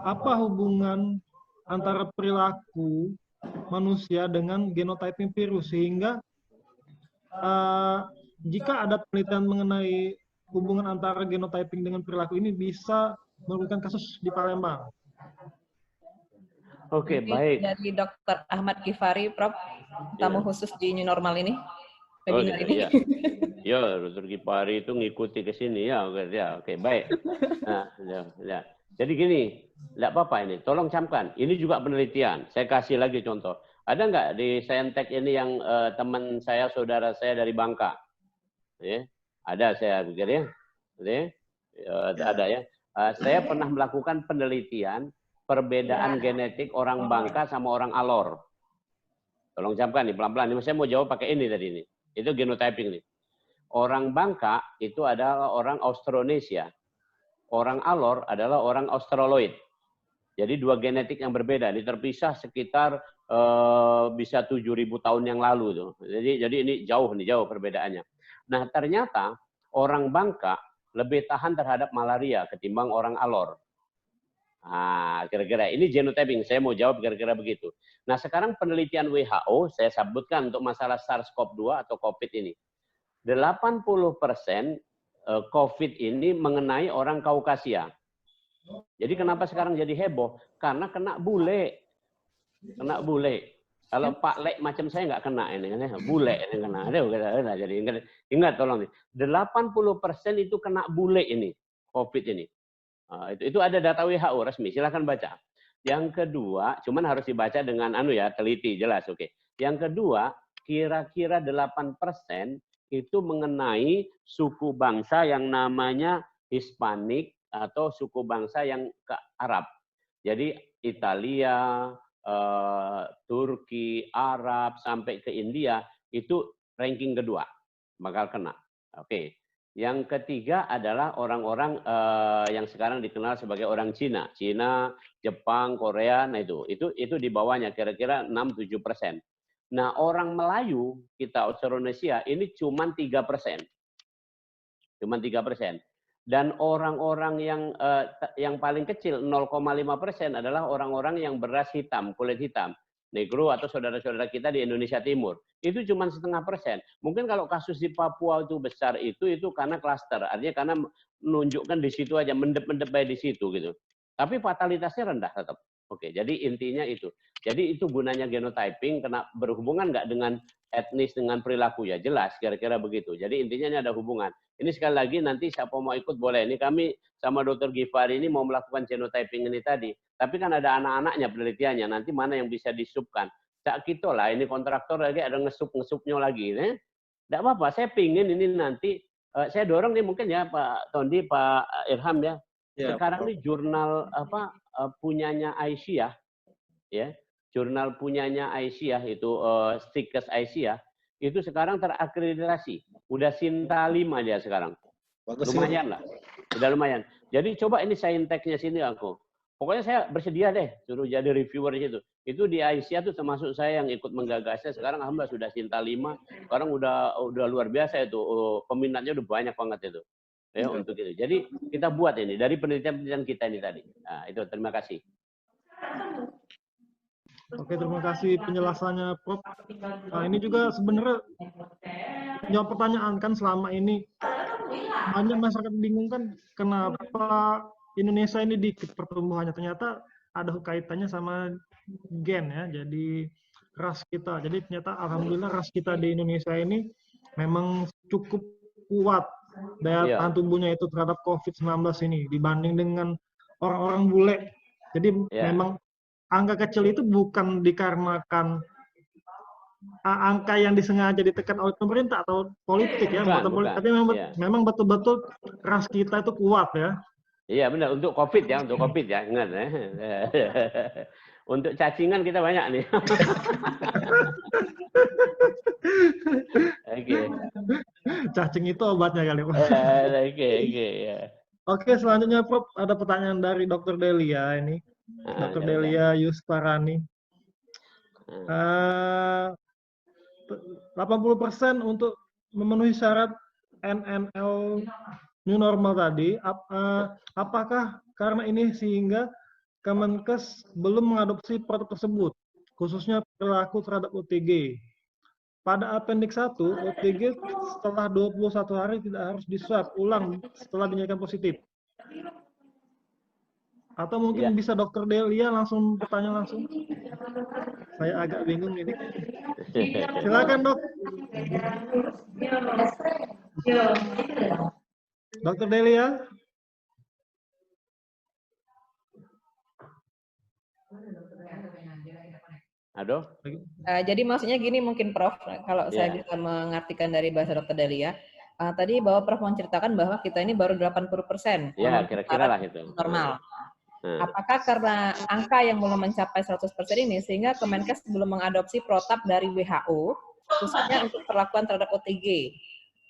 apa hubungan antara perilaku manusia dengan genotyping virus, sehingga jika ada penelitian mengenai hubungan antara genotyping dengan perilaku ini bisa merugikan kasus di Palembang. Oke, Mungkin baik. dari Dr. Ahmad Kifari, Prof, tamu khusus di New Normal ini, Oh, webinar gitu, ini. ya. Ya, Dr. Kifari itu ngikuti ke sini ya, oke, baik. Nah, ya. Jadi gini, tidak apa-apa ini, tolong camkan. Ini juga penelitian. Saya kasih lagi contoh. Ada nggak di Saintek ini yang teman saya, saudara saya dari Bangka? Ya, ada saya pikir ya. Ada ya. Saya pernah melakukan penelitian perbedaan genetik orang Bangka sama orang Alor. Tolong camkan nih pelan-pelan. Saya mau jawab pakai ini tadi ini. Itu genotyping nih. Orang Bangka itu adalah orang Austronesia. Orang Alor adalah orang Australoid. Jadi dua genetik yang berbeda. Ini terpisah sekitar bisa 7.000 tahun yang lalu tuh. Jadi ini jauh perbedaannya. Nah, ternyata orang Bangka lebih tahan terhadap malaria ketimbang orang Alor. Nah, kira-kira ini genotyping. Saya mau jawab kira-kira begitu. Nah, sekarang penelitian WHO saya sebutkan untuk masalah SARS-CoV-2 atau COVID ini. 80% COVID ini mengenai orang Kaukasia. Jadi kenapa sekarang jadi heboh? Karena kena bule. Kena bule. Kalau Pak Lek macam saya nggak kena ini. Bule yang kena. Jadi ingat tolong nih. 80% itu kena bule ini. COVID ini. Itu ada data WHO resmi. Silahkan baca. Yang kedua, cuman harus dibaca dengan teliti, jelas, oke. Yang kedua, kira-kira 8% itu mengenai suku bangsa yang namanya Hispanik atau suku bangsa yang ke Arab. Jadi Italia, Turki, Arab, sampai ke India, itu ranking kedua. Bakal kena. Oke. Yang ketiga adalah orang-orang yang sekarang dikenal sebagai orang Cina. Cina, Jepang, Korea, nah itu di bawahnya kira-kira 6-7%. Nah, orang Melayu kita Austronesia ini cuma 3%. Cuma 3%. Dan orang-orang yang paling kecil 0,5% adalah orang-orang yang beras hitam, kulit hitam. Negro atau saudara-saudara kita di Indonesia Timur. Itu cuma 0,5%. Mungkin kalau kasus di Papua itu besar itu karena klaster. Artinya karena menunjukkan di situ aja, mendep-mendep di situ gitu. Tapi fatalitasnya rendah tetap. Oke, jadi intinya itu. Jadi itu gunanya genotyping, kena berhubungan nggak dengan etnis, dengan perilaku? Ya jelas, kira-kira begitu. Jadi intinya ini ada hubungan. Ini sekali lagi nanti siapa mau ikut boleh. Ini kami sama Dr. Gifari ini mau melakukan genotyping ini tadi. Tapi kan ada anak-anaknya penelitiannya. Nanti mana yang bisa disubkan. Cak kita lah, ini kontraktor lagi ada ngesup-ngesupnya lagi. Tidak apa-apa, saya pingin ini nanti, saya dorong nih mungkin ya Pak Tondi, Pak Irham ya. Sekarang ini jurnal punyanya Aisyah, ya, jurnal punyanya Aisyah itu Stikes Aisyah itu sekarang terakreditasi, udah Sinta 5 dia sekarang, lumayan lah, udah lumayan. Jadi coba ini sainteknya sini aku, pokoknya saya bersedia deh suruh jadi reviewer di situ. Itu di Aisyah tuh termasuk saya yang ikut menggagasnya. Sekarang alhamdulillah sudah Sinta 5, sekarang udah luar biasa itu, peminatnya udah banyak banget itu. Ya, untuk itu. Jadi kita buat ini dari penelitian kita ini tadi. Nah, itu terima kasih. Oke, terima kasih penjelasannya, Prof. Nah, ini juga sebenarnya jawab pertanyaan kan selama ini banyak masyarakat bingung kan kenapa Indonesia ini dikit pertumbuhannya. Ternyata ada kaitannya sama gen ya. Jadi ras kita. Jadi ternyata alhamdulillah ras kita di Indonesia ini memang cukup kuat daya tahan tubuhnya itu terhadap COVID-19 ini dibanding dengan orang-orang bule. Jadi memang angka kecil itu bukan dikarenakan angka yang disengaja ditekan oleh pemerintah atau politik ya, bukan. Tapi memang betul-betul ras kita itu kuat ya. Iya benar, untuk COVID ya, ingat ya. Untuk cacingan kita banyak nih. Oke. Cacing itu obatnya kali Pak. Oke, selanjutnya Prof ada pertanyaan dari Dr. Delia ini. Dr. Delia Yusparani. 80% untuk memenuhi syarat NNL new normal tadi, apakah karena ini sehingga Kemenkes belum mengadopsi protap tersebut, khususnya perilaku terhadap OTG. Pada appendix 1, OTG setelah 21 hari tidak harus di-swab ulang setelah dinyatakan positif. Atau mungkin bisa Dr. Delia langsung bertanya langsung. Saya agak bingung ini. Silakan, Dok. Dr. Delia. Aduh. Jadi maksudnya gini mungkin Prof, kalau saya bisa mengartikan dari bahasa Dr. Delia, tadi bahwa Prof menceritakan bahwa kita ini baru 80%. Ya, kira-kira lah itu. Normal. Apakah karena angka yang belum mencapai 100% ini sehingga Kemenkes belum mengadopsi protap dari WHO khususnya untuk perlakuan terhadap OTG?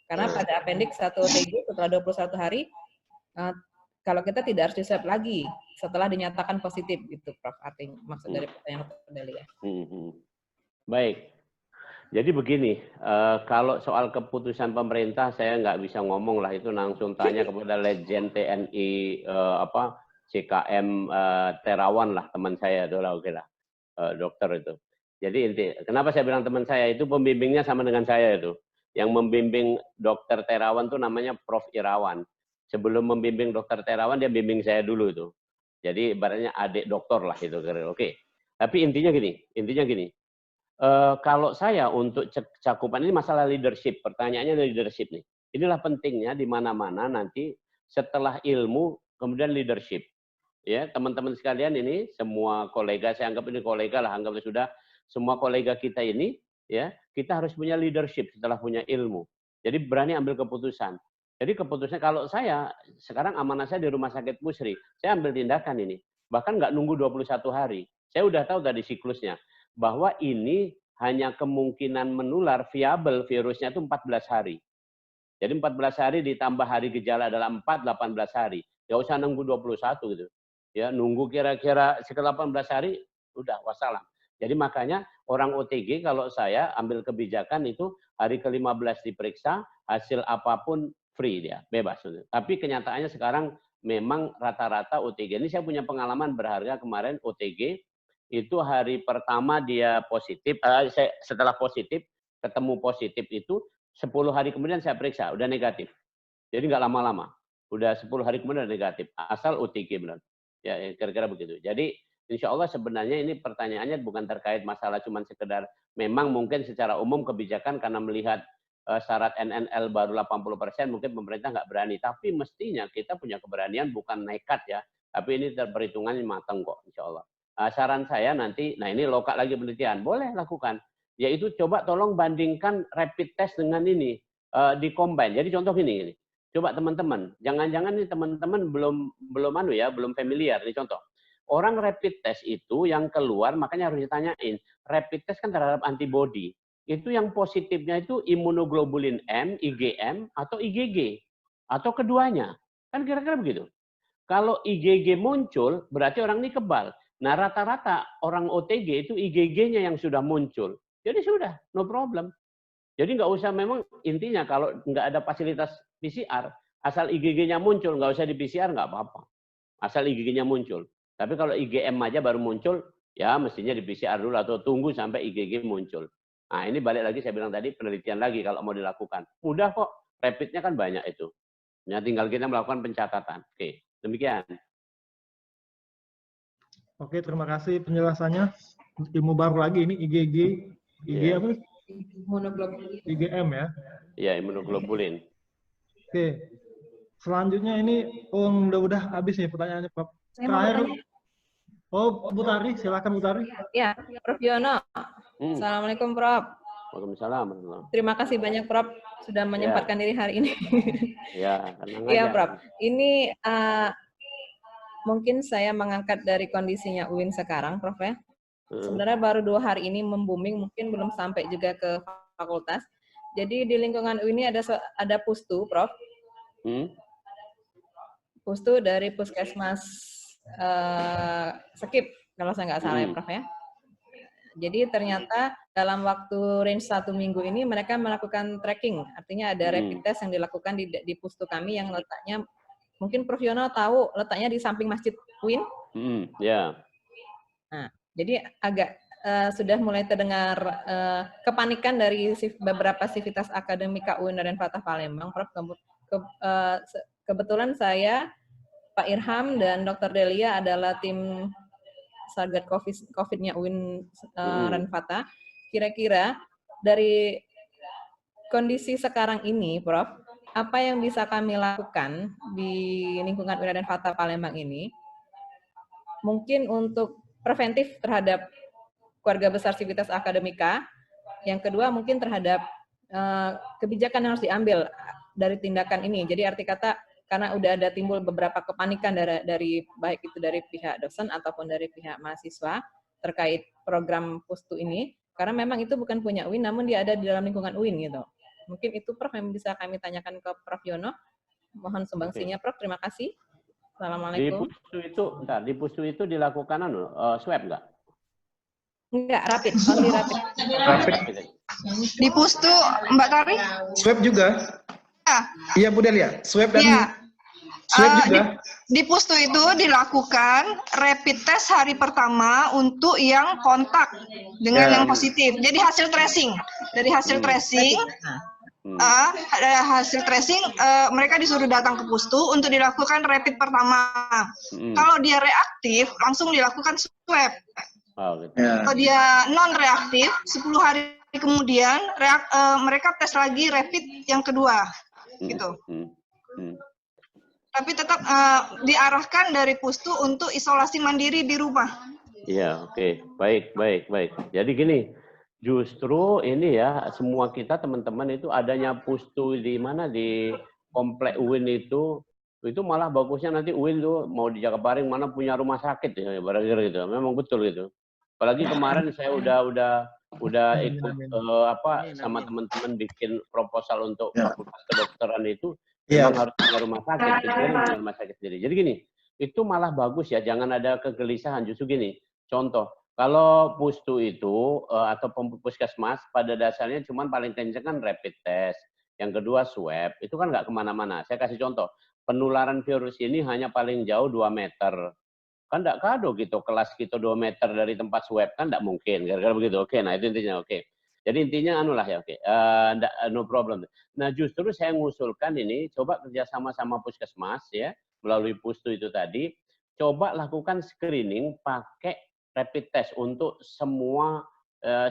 Karena pada appendix 1 OTG setelah 21 hari kalau kita tidak harus di-swab lagi setelah dinyatakan positif gitu, Prof. Artinya maksud dari pertanyaan Dr. Delia. Baik. Jadi begini, kalau soal keputusan pemerintah saya nggak bisa ngomong lah, itu langsung tanya kepada Legend TNI CKM Terawan lah, teman saya itu lah, dokter itu. Jadi kenapa saya bilang teman saya itu, pembimbingnya sama dengan saya itu. Yang membimbing dokter Terawan itu namanya Prof. Irawan. Sebelum membimbing dokter Terawan, dia bimbing saya dulu itu. Jadi ibaratnya adik dokter lah itu. Oke. Tapi intinya gini. Kalau saya untuk cakupan ini masalah leadership, pertanyaannya leadership nih. Inilah pentingnya di mana-mana nanti setelah ilmu kemudian leadership. Ya, teman-teman sekalian ini semua kolega, saya anggap ini kolega lah, anggap sudah semua kolega kita ini ya, kita harus punya leadership setelah punya ilmu. Jadi berani ambil keputusan. Jadi keputusannya, kalau saya sekarang amanah saya di Rumah Sakit Pusri, saya ambil tindakan ini. Bahkan nggak nunggu 21 hari. Saya udah tahu tadi siklusnya. Bahwa ini hanya kemungkinan menular viabel virusnya itu 14 hari. Jadi 14 hari ditambah hari gejala adalah 4, 18 hari. Nggak usah nunggu 21 gitu. Ya, nunggu kira-kira sekitar 18 hari, udah wassalam. Jadi makanya orang OTG kalau saya ambil kebijakan itu hari ke-15 diperiksa, hasil apapun free dia, bebas. Tapi kenyataannya sekarang memang rata-rata OTG, ini saya punya pengalaman berharga kemarin OTG, itu hari pertama dia positif, setelah positif, ketemu positif itu, 10 hari kemudian saya periksa, udah negatif. Jadi nggak lama-lama, udah 10 hari kemudian udah negatif, asal OTG benar. Ya, kira-kira begitu. Jadi insya Allah sebenarnya ini pertanyaannya bukan terkait masalah cuman sekedar, memang mungkin secara umum kebijakan karena melihat syarat NNL baru 80%, mungkin pemerintah nggak berani. Tapi mestinya kita punya keberanian, bukan nekat ya. Tapi ini perhitungannya matang kok, insya Allah. Saran saya nanti, nah ini lokal lagi penelitian, boleh lakukan. Yaitu coba tolong bandingkan rapid test dengan ini, di combine. Jadi contoh gini, coba teman-teman, jangan-jangan nih teman-teman belum familiar. Ini contoh. Orang rapid test itu yang keluar, makanya harus ditanyain. Rapid test kan terhadap antibody. Itu yang positifnya itu imunoglobulin M, IgM, atau IgG. Atau keduanya. Kan kira-kira begitu. Kalau IgG muncul, berarti orang ini kebal. Nah, rata-rata orang OTG itu IgG-nya yang sudah muncul. Jadi sudah, no problem. Jadi nggak usah, memang intinya kalau nggak ada fasilitas PCR, asal IgG-nya muncul, nggak usah di PCR, nggak apa-apa. Asal IgG-nya muncul. Tapi kalau IgM aja baru muncul, ya mestinya di PCR dulu atau tunggu sampai IgG muncul. Nah, ini balik lagi saya bilang tadi, penelitian lagi kalau mau dilakukan. Mudah kok, rapidnya kan banyak itu. Ya, tinggal kita melakukan pencatatan. Oke, demikian. Oke, terima kasih penjelasannya. Ilmu baru lagi ini IgG, apa? Imunoglobulin. IgM ya. Iya, imunoglobulin. Oke. Selanjutnya ini udah habis nih pertanyaannya, Pak. Terakhir. Oh, Bu Tari, silakan Bu Tari. Ya, Prof. Yono. Assalamualaikum, Prof. Waalaikumsalam. Terima kasih banyak, Prof, sudah menyempatkan diri hari ini. Ya, Iya, Prof. Ini mungkin saya mengangkat dari kondisinya UIN sekarang, Prof ya. Sebenarnya baru 2 hari ini membooming, mungkin belum sampai juga ke fakultas. Jadi di lingkungan UIN ini ada pustu, Prof. Pustu dari Puskesmas Sekip, kalau saya nggak salah ya, Prof ya. Jadi ternyata dalam waktu range 1 minggu ini mereka melakukan tracking, artinya ada rapid test yang dilakukan di pustu kami yang letaknya, mungkin Prof Yono tahu, letaknya di samping Masjid UIN. Ya. Nah, jadi agak sudah mulai terdengar kepanikan dari beberapa sivitas akademika UIN dan Fatah Palembang, Prof. Kebetulan saya, Pak Irham dan Dr. Delia adalah tim Satgas COVID-nya UIN dan Fatah. Kira-kira dari kondisi sekarang ini, Prof, apa yang bisa kami lakukan di lingkungan UIN dan Fatah Palembang ini? Mungkin untuk preventif terhadap keluarga besar sivitas akademika. Yang kedua mungkin terhadap kebijakan yang harus diambil dari tindakan ini. Jadi arti kata karena udah ada timbul beberapa kepanikan dari baik itu dari pihak dosen ataupun dari pihak mahasiswa terkait program Pustu ini, karena memang itu bukan punya UIN, namun dia ada di dalam lingkungan UIN gitu. Mungkin itu Prof yang bisa kami tanyakan ke Prof Yono. Mohon sumbangsinya Prof. Terima kasih. Assalamualaikum. Di Pustu itu dilakukan swab nggak? Enggak, rapid, only rapid. Di Pustu, Mbak Tari? Swab juga. Iya Bu Delia, swab dan swab juga. Di Pustu itu dilakukan rapid test hari pertama untuk yang kontak dengan yang positif. Jadi hasil tracing. Dari hasil tracing, mereka disuruh datang ke Pustu untuk dilakukan rapid pertama. Kalau dia reaktif, langsung dilakukan swab. Kalau dia non reaktif, 10 hari kemudian mereka tes lagi rapid yang kedua, gitu. Tapi tetap diarahkan dari Pustu untuk isolasi mandiri di rumah. Iya, oke. Baik. Jadi gini, justru ini ya, semua kita teman-teman itu adanya Pustu di mana di komplek UIN itu malah bagusnya nanti UIN tuh mau di Jakabaring mana punya rumah sakit ya, barangkali gitu. Memang betul gitu. Apalagi kemarin saya udah ikut sama teman-teman bikin proposal untuk fakultas kedokteran itu memang harus punya rumah sakit, punya rumah sakit sendiri. Jadi gini, itu malah bagus ya, jangan ada kegelisahan. Justru gini, contoh, kalau Pustu itu atau puskesmas pada dasarnya cuma paling kenceng kan rapid test, yang kedua swab, itu kan nggak kemana-mana. Saya kasih contoh, penularan virus ini hanya paling jauh 2 meter. Kan enggak kado gitu, kelas kita 2 meter dari tempat swab, kan enggak mungkin, gara-gara begitu. Oke, nah itu intinya, oke. Jadi intinya anulah ya, oke. No problem. Nah justru saya mengusulkan ini, coba kerjasama sama puskesmas ya, melalui Pustu itu tadi, coba lakukan screening pakai rapid test untuk semua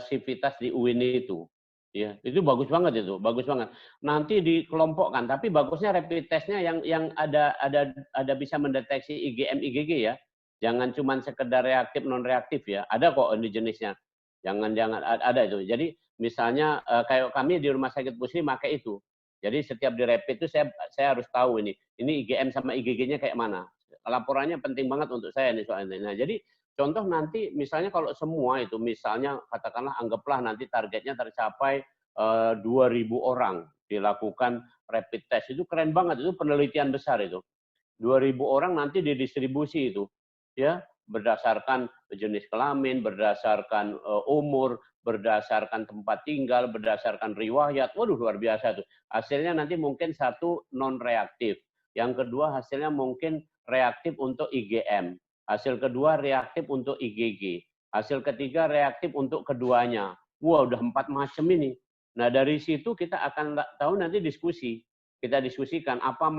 sivitas di UIN itu. Ya, itu bagus banget itu, bagus banget. Nanti dikelompokkan, tapi bagusnya rapid testnya yang ada bisa mendeteksi IgM, IgG ya. Jangan cuma sekedar reaktif non reaktif ya. Ada kok ini jenisnya. Jangan ada itu. Jadi misalnya kayak kami di Rumah Sakit Pusri pakai itu. Jadi setiap di rapid itu saya harus tahu ini IgM sama IgG-nya kayak mana. Laporannya penting banget untuk saya nih soalnya. Nah, jadi contoh nanti misalnya kalau semua itu misalnya katakanlah anggaplah nanti targetnya tercapai 2.000 orang dilakukan rapid test. Itu keren banget, itu penelitian besar itu. 2.000 orang nanti didistribusi itu. Ya, berdasarkan jenis kelamin, berdasarkan umur, berdasarkan tempat tinggal, berdasarkan riwayat. Waduh, luar biasa tuh. Hasilnya nanti mungkin satu non reaktif. Yang kedua hasilnya mungkin reaktif untuk IgM. Hasil kedua reaktif untuk IgG. Hasil ketiga reaktif untuk keduanya. Wah, udah 4 macam ini. Nah, dari situ kita akan tahu nanti diskusi. Kita diskusikan apa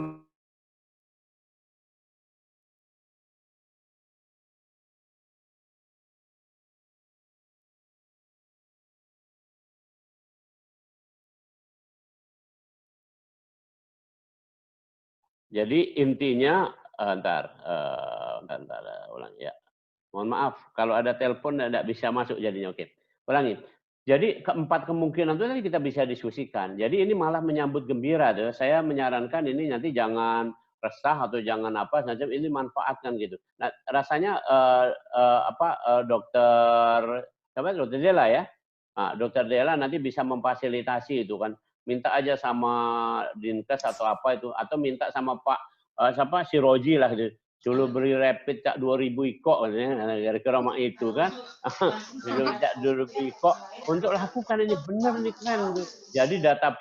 Jadi intinya, ulang ya. Mohon maaf, kalau ada telepon tidak bisa masuk jadinya. Oke, ulangi. Jadi keempat kemungkinan itu nanti kita bisa diskusikan. Jadi ini malah menyambut gembira tuh. Saya menyarankan ini nanti jangan resah atau jangan apa saja, ini manfaatkan gitu. Nah, rasanya dokter Dela ya. Nah, dokter Dela nanti bisa memfasilitasi itu kan. Minta aja sama Dinkes atau apa itu, atau minta sama Pak si Roji lah gitu. Dulu beli rapid cak 2.000 ikok, gara-gara mak itu kan. Dulu cak 2.000 ikok untuk lakukan ini benar nih keren. Jadi data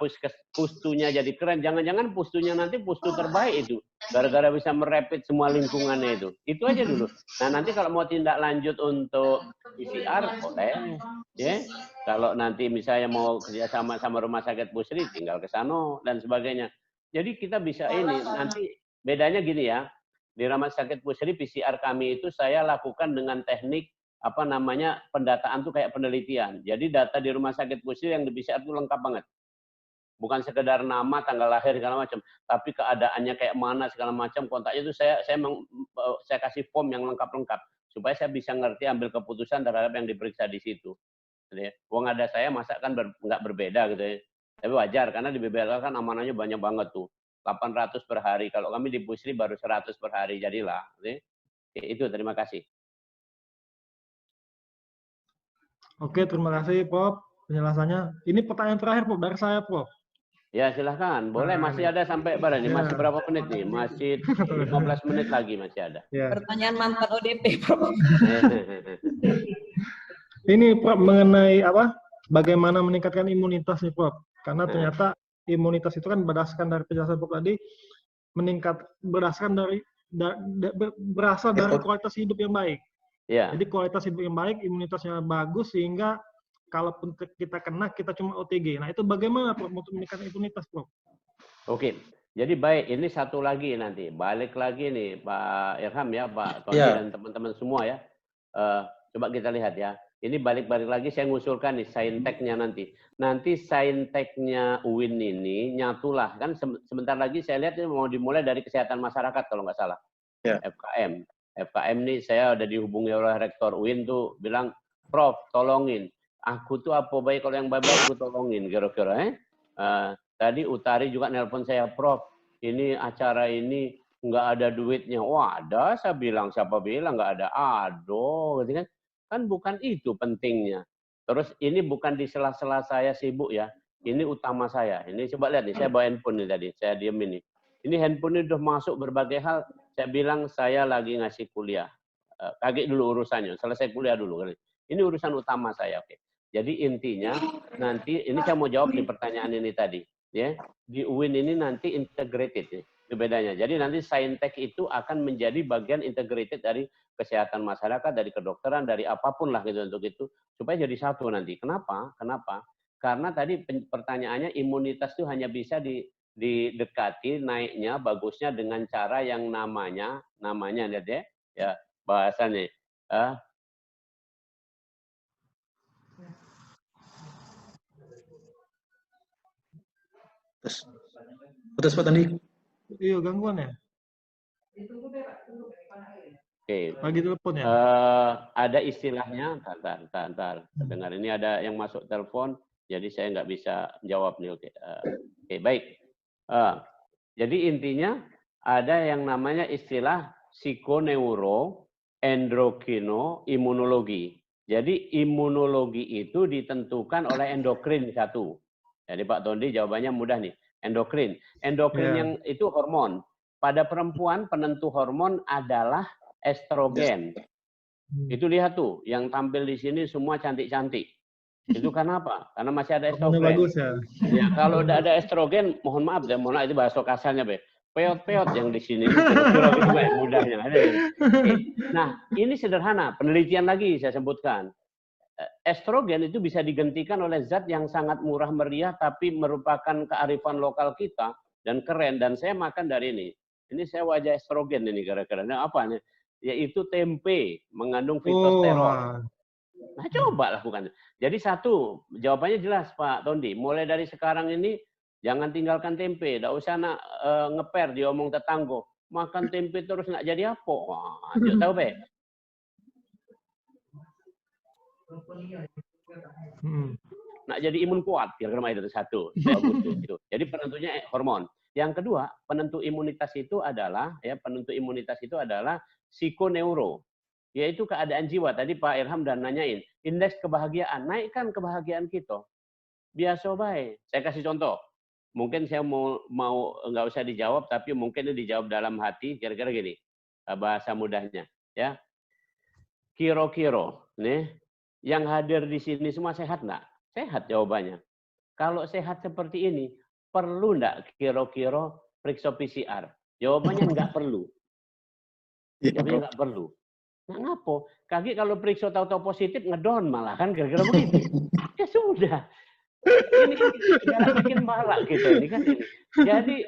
pustunya jadi keren. Jangan-jangan pustunya nanti pustu terbaik itu. Gara-gara bisa merapid semua lingkungannya itu. Itu aja dulu. Nah nanti kalau mau tindak lanjut untuk PCR boleh. Ya. Kalau nanti misalnya mau kerjasama sama rumah sakit Pusri tinggal ke sana dan sebagainya. Jadi kita bisa ini nanti bedanya gini ya. Di Rumah Sakit Pusri PCR kami itu saya lakukan dengan teknik apa namanya pendataan tuh kayak penelitian. Jadi data di Rumah Sakit Pusri yang di PCR itu lengkap banget. Bukan sekedar nama, tanggal lahir segala macam, tapi keadaannya kayak mana segala macam, kontaknya itu saya kasih form yang lengkap-lengkap supaya saya bisa ngerti ambil keputusan terhadap yang diperiksa di situ. Jadi, uang ada saya masa kan nggak berbeda gitu ya. Tapi wajar karena di BBL kan amanahnya banyak banget tuh. 800 per hari. Kalau kami di Pusri baru 100 per hari. Jadilah. Oke, itu terima kasih. Oke, terima kasih Prof penjelasannya. Ini pertanyaan terakhir Prof dari saya Prof. Ya silahkan. Boleh, masih ada sampai berapa nih? Masih berapa menit nih? Masih 15 menit lagi masih ada. Ya. Pertanyaan mantan ODP Prof. Ini Prof mengenai apa? Bagaimana meningkatkan imunitas nih Prof? Karena ternyata imunitas itu kan berdasarkan dari penjelasan Prof tadi meningkat berdasarkan dari berasal dari kualitas hidup yang baik. Ya. Jadi kualitas hidup yang baik, imunitasnya bagus sehingga kalaupun kita kena kita cuma OTG. Nah itu bagaimana Prof untuk meningkatkan imunitas Prof? Oke. Jadi baik, ini satu lagi nanti balik lagi nih Pak Irham ya, Pak Tony dan teman-teman semua ya. Coba kita lihat ya. Ini balik-balik lagi saya ngusulkan nih sainteknya nanti. Nanti sainteknya UIN ini nyatulah kan sebentar lagi saya lihat ini mau dimulai dari kesehatan masyarakat kalau nggak salah. Ya. FKM. FKM nih saya udah dihubungi oleh rektor UIN tuh bilang, Prof tolongin. Aku tuh apa baik kalau yang baik aku tolongin kira-kira. Tadi Utari juga nelpon saya, Prof ini acara ini nggak ada duitnya. Wah ada, saya bilang siapa bilang nggak ada. Aduh, gitu kan. Kan bukan itu pentingnya. Terus ini bukan di sela-sela saya sibuk ya. Ini utama saya. Ini coba lihat nih, saya bawa handphone nih tadi. Saya diem ini. Ini handphone ini udah masuk berbagai hal. Saya bilang saya lagi ngasih kuliah. Kaget dulu urusannya. Selesai kuliah dulu. Ini urusan utama saya. Oke. Jadi intinya nanti, ini saya mau jawab nih pertanyaan ini tadi. Ya, di UIN ini nanti integrated. Ya. Itu bedanya. Jadi nanti saintek itu akan menjadi bagian integrated dari kesehatan masyarakat, dari kedokteran, dari apapun lah gitu untuk itu supaya jadi satu nanti. Kenapa? Kenapa? Karena tadi pertanyaannya imunitas itu hanya bisa didekati naiknya bagusnya dengan cara yang namanya lihat ya bahasanya. Putus Pak Tandi. Iya, gangguan ya? Oke. Lagi telepon ya? Ada istilahnya, ntar. Dengar ini ada yang masuk telepon, jadi saya nggak bisa jawab nih. Oke, baik. Jadi intinya ada yang namanya istilah psikoneuro, endokrino, imunologi. Jadi imunologi itu ditentukan oleh endokrin satu. Jadi Pak Tondi jawabannya mudah nih. Endokrin. Endokrin yang itu hormon. Pada perempuan penentu hormon adalah estrogen. Itu lihat tuh, yang tampil di sini semua cantik-cantik. Itu karena apa? Karena masih ada estrogen. Bagus ya. Ya, kalau udah ada estrogen, mohon maaf itu bahasa kasarnya, peot-peot yang di sini. Kira-kira gitu mudahnya. Nah, ini sederhana. Penelitian lagi saya sebutkan. Estrogen itu bisa digantikan oleh zat yang sangat murah meriah tapi merupakan kearifan lokal kita dan keren, dan saya makan dari ini. Ini saya wajah estrogen ini gara-gara. Nah, apa nih? Yaitu tempe mengandung fitosterol. Nah, coba lakukan. Jadi satu, jawabannya jelas Pak Tondi. Mulai dari sekarang ini jangan tinggalkan tempe. Tidak usah ngeper diomong tetangga. Makan tempe terus nggak jadi apa? Wah, tahu Be? Nak jadi imun kuat, kira-kira itu satu. Itu. Jadi penentunya hormon. Yang kedua, penentu imunitas itu adalah psikoneuro, yaitu keadaan jiwa. Tadi Pak Irham dan nanyain, indeks kebahagiaan, naikkan kebahagiaan kita. Biasa baik. Saya kasih contoh. Mungkin saya mau nggak usah dijawab, tapi mungkin ini dijawab dalam hati. Kira-kira gini. bahasa mudahnya. Ya, kiro-kiro, nih, yang hadir di sini semua sehat nggak? Sehat jawabannya. Kalau sehat seperti ini, perlu nggak kiro-kiro periksa PCR? Jawabannya nggak perlu. Jawabannya nggak perlu. Nah, ngapo? Kaki kalau periksa tahu-tahu positif ngedon malah kan kira-kira begitu. Ya sudah. Ini segala bikin balak gitu ini kan ini. Jadi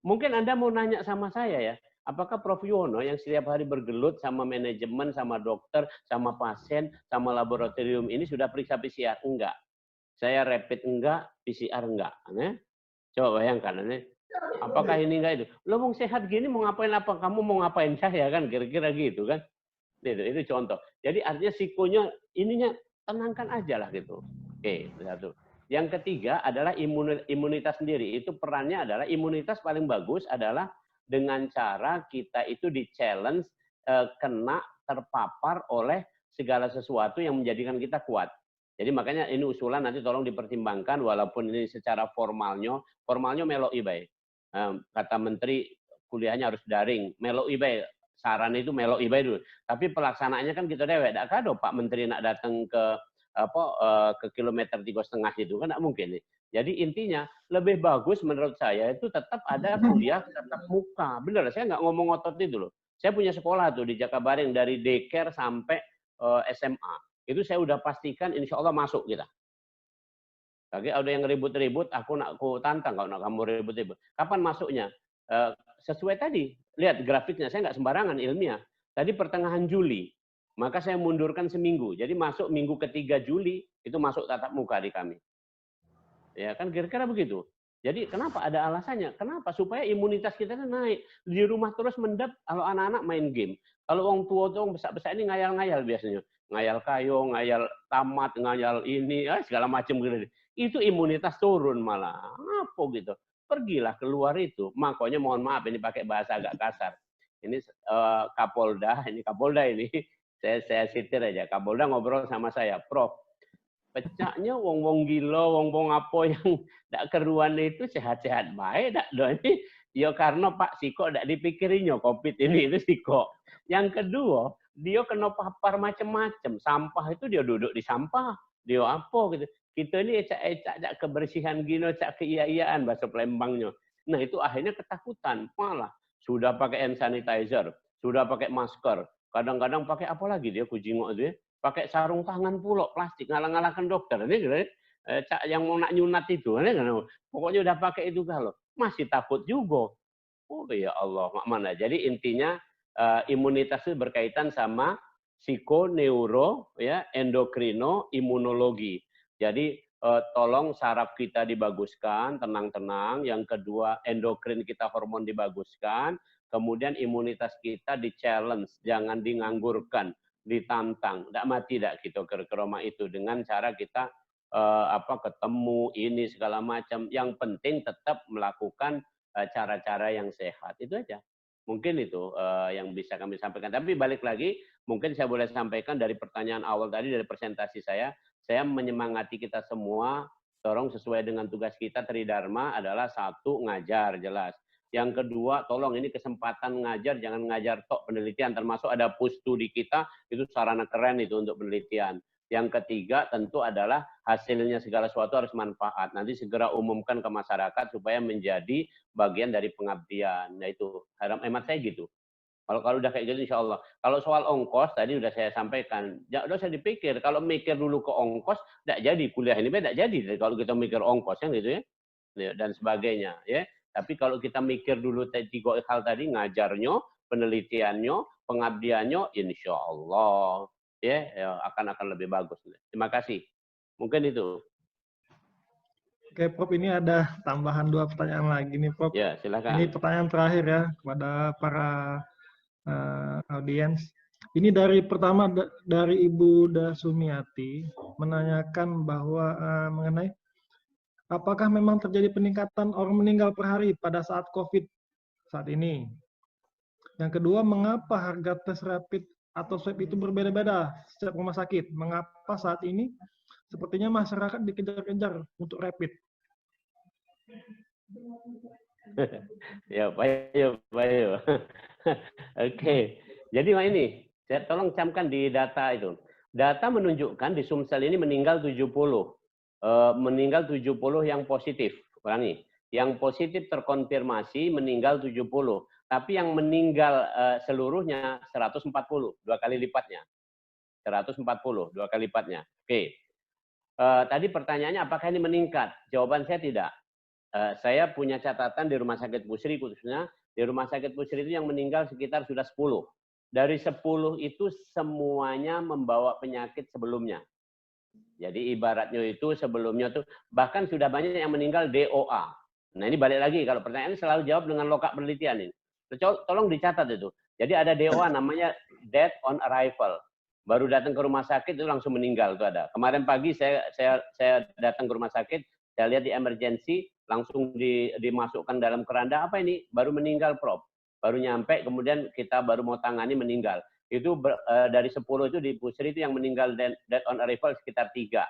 mungkin Anda mau nanya sama saya ya, apakah Prof. Yuwono yang setiap hari bergelut sama manajemen, sama dokter, sama pasien, sama laboratorium ini sudah periksa PCR? Enggak. Saya rapid enggak, PCR enggak. Coba bayangkan, apakah ini enggak itu? Lo mau sehat gini mau ngapain apa? Kamu mau ngapain saya kan? Kira-kira gitu kan? Itu contoh. Jadi artinya psikonya ininya tenangkan aja lah gitu. Oke, satu. Yang ketiga adalah imunitas sendiri. Itu perannya adalah imunitas paling bagus adalah dengan cara kita itu di-challenge kena terpapar oleh segala sesuatu yang menjadikan kita kuat. Jadi makanya ini usulan nanti tolong dipertimbangkan walaupun ini secara formalnya meloi bae. Kata menteri kuliahnya harus daring, meloi bae. Saran itu meloi bae dulu. Tapi pelaksanaannya kan kita dewek. Ndak kado Pak Menteri nak datang ke kilometer 3,5 itu kan nggak mungkin nih. Jadi intinya lebih bagus menurut saya itu tetap ada kuliah tatap muka. Bener, saya nggak ngomong otot itu loh. Saya punya sekolah tuh di Jakabaring dari daycare sampai SMA. Itu saya udah pastikan insya Allah masuk kita. Lagi ada yang ribut-ribut, aku tantang kalau nak kamu ribut-ribut. Kapan masuknya? Sesuai tadi, lihat grafiknya, saya nggak sembarangan ilmiah. Tadi pertengahan Juli, maka saya mundurkan seminggu. Jadi masuk minggu ketiga Juli, itu masuk tatap muka di kami. Ya kan kira-kira begitu. Jadi kenapa? Ada alasannya. Kenapa? Supaya imunitas kita naik. Di rumah terus mendap, kalau anak-anak main game. Kalau orang tua tuh besar-besar ini ngayal-ngayal biasanya. Ngayal kayo, ngayal tamat, ngayal ini, segala macam gitu. Itu imunitas turun malah. Apa gitu? Pergilah keluar itu. Makanya mohon maaf ini pakai bahasa agak kasar. Ini Kapolda ini. Saya sitir aja. Kapolda ngobrol sama saya, Prof. Pecahnya wong-wong gila, wong-wong apa yang tidak keruan itu sehat-sehat baik, tidak doni. Ya karena Pak Siko tidak dipikirinya COVID ini itu Siko. Yang kedua, dia kena papar macam-macam. Sampah itu dia duduk di sampah, dia apa gitu. Kita ini ecak-ecak kebersihan gino, cak keia-iaan bahasa Palembangnya. Nah itu akhirnya ketakutan, malah sudah pakai hand sanitizer, sudah pakai masker, kadang-kadang pakai apa lagi dia kujingok itu ya. Pakai sarung tangan pula plastik ngalang-ngalangkan dokter ini gitu, yang mau nak nyunat itu pokoknya udah pakai itu kalau masih takut juga. Oh ya Allah, mana jadi intinya imunitas itu berkaitan sama psikoneuro ya, endokrino, imunologi. Jadi tolong saraf kita dibaguskan, tenang-tenang. Yang kedua endokrin kita hormon dibaguskan, kemudian imunitas kita di-challenge, jangan dinganggurkan, ditantang, tidak mati tidak gitu ke Roma itu dengan cara kita ketemu ini segala macam. Yang penting tetap melakukan cara-cara yang sehat itu aja. Mungkin itu yang bisa kami sampaikan. Tapi balik lagi, mungkin saya boleh sampaikan dari pertanyaan awal tadi dari presentasi saya menyemangati kita semua, tolong sesuai dengan tugas kita Tridharma adalah satu ngajar jelas. Yang kedua, tolong ini kesempatan ngajar, jangan ngajar tok penelitian, termasuk ada pustu di kita, itu sarana keren itu untuk penelitian. Yang ketiga tentu adalah hasilnya segala sesuatu harus manfaat. Nanti segera umumkan ke masyarakat supaya menjadi bagian dari pengabdian. Nah itu, hemat saya gitu. Kalau udah kayak gitu insya Allah. Kalau soal ongkos, tadi udah saya sampaikan, ya udah saya dipikir, kalau mikir dulu ke ongkos, tidak jadi kuliah ini, tidak jadi kalau kita mikir ongkos, kan gitu ya, dan sebagainya. ya. Tapi kalau kita mikir dulu tiga hal tadi, ngajarnya, penelitiannya, pengabdiannya, insya Allah ya akan lebih bagus. Terima kasih. Mungkin itu. Oke, Prof, ini ada tambahan 2 pertanyaan lagi nih, Prof. Ya, silakan. Ini pertanyaan terakhir ya kepada para audiens. Ini pertama dari Ibu Dasumiati menanyakan bahwa mengenai apakah memang terjadi peningkatan orang meninggal per hari pada saat COVID saat ini? Yang kedua, mengapa harga tes rapid atau swab itu berbeda-beda setiap rumah sakit? Mengapa saat ini sepertinya masyarakat dikejar-kejar untuk rapid? Ya, baik. Oke. Jadi ini, saya tolong camkan di data itu. Data menunjukkan di Sumsel ini meninggal 70. Meninggal 70 yang positif. Ulangi. Yang positif terkonfirmasi meninggal 70. Tapi yang meninggal seluruhnya 140, 2 kali lipatnya. 140, 2 kali lipatnya. Oke. Tadi pertanyaannya apakah ini meningkat? Jawaban saya tidak. Saya punya catatan di Rumah Sakit Pusri khususnya. Di Rumah Sakit Pusri itu yang meninggal sekitar sudah 10. Dari 10 itu semuanya membawa penyakit sebelumnya. Jadi ibaratnya itu sebelumnya tuh bahkan sudah banyak yang meninggal DOA. Nah ini balik lagi kalau pertanyaan ini selalu jawab dengan lokak penelitian ini. Tolong dicatat itu. Jadi ada DOA namanya death on arrival. Baru datang ke rumah sakit itu langsung meninggal itu ada. Kemarin pagi saya datang ke rumah sakit, saya lihat di emergency langsung dimasukkan dalam keranda. Apa ini? Baru meninggal Prof. Baru nyampe, kemudian kita baru mau tangani meninggal. Itu dari 10 itu di Pusri itu yang meninggal death on arrival sekitar 3.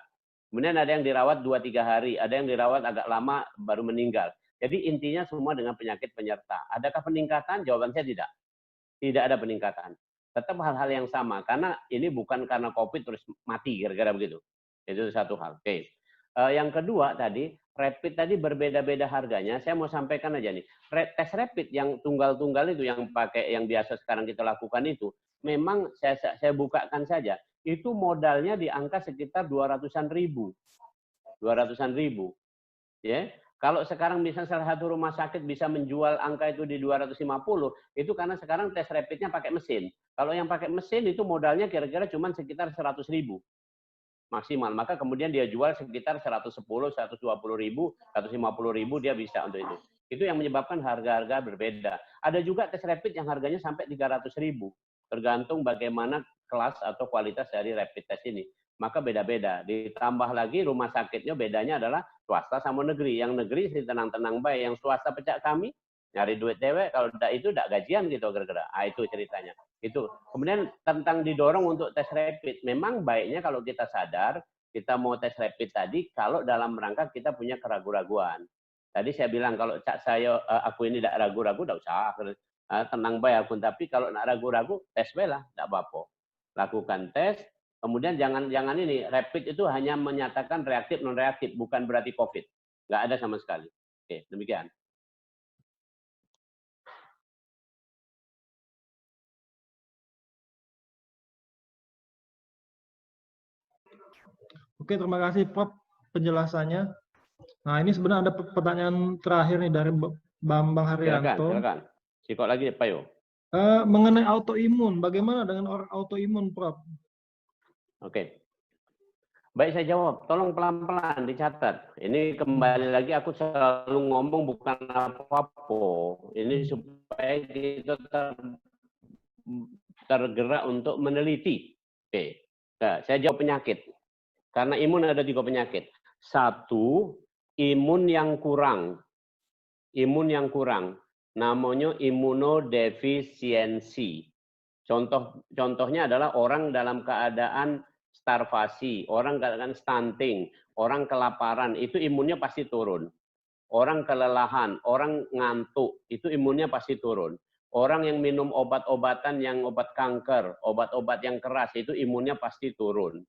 Kemudian ada yang dirawat 2-3 hari, ada yang dirawat agak lama baru meninggal. Jadi intinya semua dengan penyakit penyerta. Adakah peningkatan? Jawaban saya tidak. Tidak ada peningkatan. Tetap hal-hal yang sama, karena ini bukan karena COVID terus mati, kira-kira begitu. Itu satu hal. Oke. Yang kedua tadi, rapid tadi berbeda-beda harganya. Saya mau sampaikan aja nih. Tes rapid yang tunggal-tunggal itu yang pakai yang biasa sekarang kita lakukan itu, memang saya bukakan saja. Itu modalnya di angka sekitar 200-an ribu. 200-an ribu. Ya. Kalau sekarang misalnya salah satu rumah sakit bisa menjual angka itu di 250, itu karena sekarang tes rapidnya pakai mesin. Kalau yang pakai mesin itu modalnya kira-kira cuma sekitar 100 ribu. Maksimal. Maka kemudian dia jual sekitar 110, 120 ribu, 150 ribu dia bisa untuk itu. Itu yang menyebabkan harga-harga berbeda. Ada juga tes rapid yang harganya sampai 300 ribu. Tergantung bagaimana kelas atau kualitas dari rapid test ini. Maka beda-beda. Ditambah lagi rumah sakitnya bedanya adalah swasta sama negeri. Yang negeri sih tenang-tenang baik. Yang swasta pecah kami, nyari duit dewek, kalau itu tidak gajian gitu kira-kira. Itu ceritanya. Itu. Kemudian tentang didorong untuk tes rapid. Memang baiknya kalau kita sadar, kita mau tes rapid tadi, kalau dalam rangka kita punya keraguan-raguan. Tadi saya bilang, kalau aku ini tidak ragu-ragu, tidak usah. Tenang baik aku. Tapi kalau nak ragu-ragu, tes lah, tidak apa-apa. Lakukan tes. Kemudian jangan ini, rapid itu hanya menyatakan reaktif, non-reaktif, bukan berarti COVID. Nggak ada sama sekali. Oke, demikian. Oke, terima kasih Prof penjelasannya. Nah, ini sebenarnya ada pertanyaan terakhir nih dari Bambang Haryanto. Silakan. Sikok lagi Pak Yo. Mengenai autoimun, bagaimana dengan orang autoimun, Prof? Oke. Baik, saya jawab. Tolong pelan-pelan dicatat. Ini kembali lagi aku selalu ngomong bukan apa-apa. Ini supaya kita tergerak untuk meneliti. Oke. Nah, saya jawab penyakit. Karena imun ada 3 penyakit. 1, imun yang kurang. Imun yang kurang. Namanya imunodefisiensi. Contohnya adalah orang dalam keadaan starvasi, orang keadaan stunting, orang kelaparan, itu imunnya pasti turun. Orang kelelahan, orang ngantuk, itu imunnya pasti turun. Orang yang minum obat-obatan yang obat kanker, obat-obat yang keras, itu imunnya pasti turun.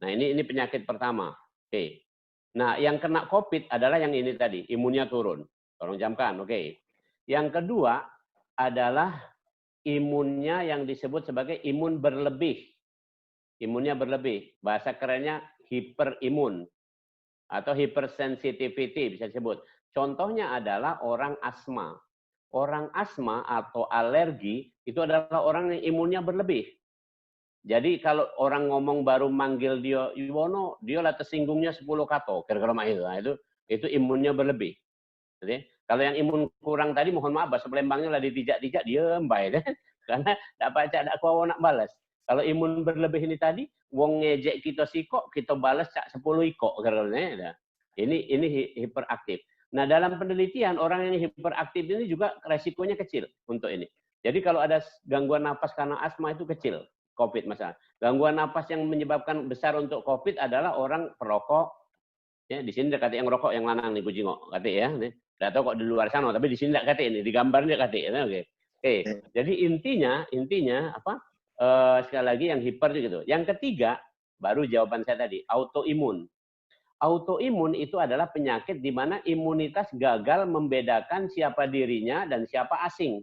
Nah, ini penyakit pertama. Oke. Nah, yang kena COVID adalah yang ini tadi, imunnya turun. Tolong camkan, oke. Yang kedua adalah imunnya yang disebut sebagai imun berlebih. Imunnya berlebih. Bahasa kerennya hiperimun atau hypersensitivity bisa disebut. Contohnya adalah orang asma. Orang asma atau alergi itu adalah orang yang imunnya berlebih. Jadi kalau orang ngomong baru manggil dia Iwono, dia lah tersinggungnya 10 kato. Kira-kira itu. Nah, itu imunnya berlebih. Jadi, kalau yang imun kurang tadi mohon maaf bahasa Palembangnya lah ditijak-tijak dia baik. Karena tidak baca tidak kuat nak balas. Kalau imun berlebih ini tadi, wong ngejek kita sikok, kita balas cak 10 ikok. Ini hiperaktif. Nah, dalam penelitian, orang yang hiperaktif ini juga resikonya kecil untuk ini. Jadi kalau ada gangguan napas karena asma itu kecil, COVID masalah. Gangguan napas yang menyebabkan besar untuk COVID adalah orang perokok. Ya, di sini kata yang rokok yang lanang nih kucingok, kata ya. Tidak tahu kok di luar sana, tapi di sini tidak kata ini, di gambarnya kata. Oke. Oke, jadi intinya apa? Sekali lagi yang hiper gitu. Yang ketiga, baru jawaban saya tadi, autoimun. Autoimun itu adalah penyakit di mana imunitas gagal membedakan siapa dirinya dan siapa asing.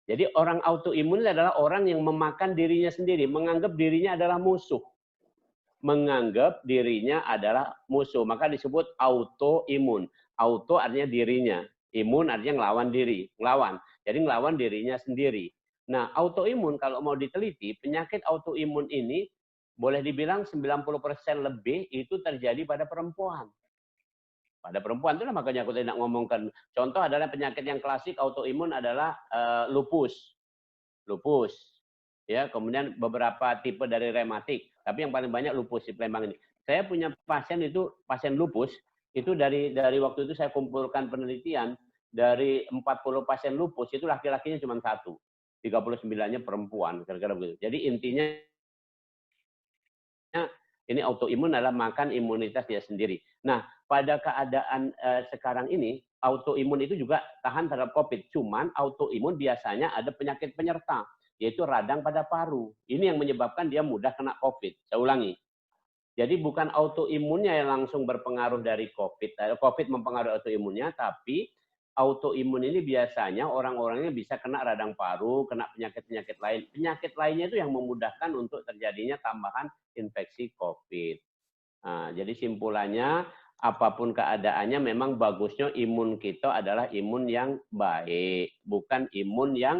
Jadi orang autoimun adalah orang yang memakan dirinya sendiri, menganggap dirinya adalah musuh. Menganggap dirinya adalah musuh, maka disebut autoimun. Auto artinya dirinya, imun artinya ngelawan diri, ngelawan. Jadi ngelawan dirinya sendiri. Nah, autoimun kalau mau diteliti, penyakit autoimun ini boleh dibilang 90% lebih itu terjadi pada perempuan. Pada perempuan itulah makanya aku tidak ngomongkan. Contoh adalah penyakit yang klasik autoimun adalah lupus. Lupus. Ya, kemudian beberapa tipe dari rematik, tapi yang paling banyak lupus di Palembang ini. Saya punya pasien itu, pasien lupus, itu dari waktu itu saya kumpulkan penelitian, dari 40 pasien lupus itu laki-lakinya cuma 1. 39-nya perempuan, kira-kira begitu. Jadi intinya ini autoimun adalah makan imunitas dia sendiri. Nah, pada keadaan sekarang ini, autoimun itu juga tahan terhadap COVID. Cuman autoimun biasanya ada penyakit penyerta, yaitu radang pada paru. Ini yang menyebabkan dia mudah kena COVID. Saya ulangi. Jadi bukan autoimunnya yang langsung berpengaruh dari COVID. COVID mempengaruhi autoimunnya, tapi autoimun ini biasanya orang-orangnya bisa kena radang paru, kena penyakit-penyakit lain. Penyakit lainnya itu yang memudahkan untuk terjadinya tambahan infeksi COVID. Nah, jadi simpulannya, apapun keadaannya memang bagusnya imun kita adalah imun yang baik, bukan imun yang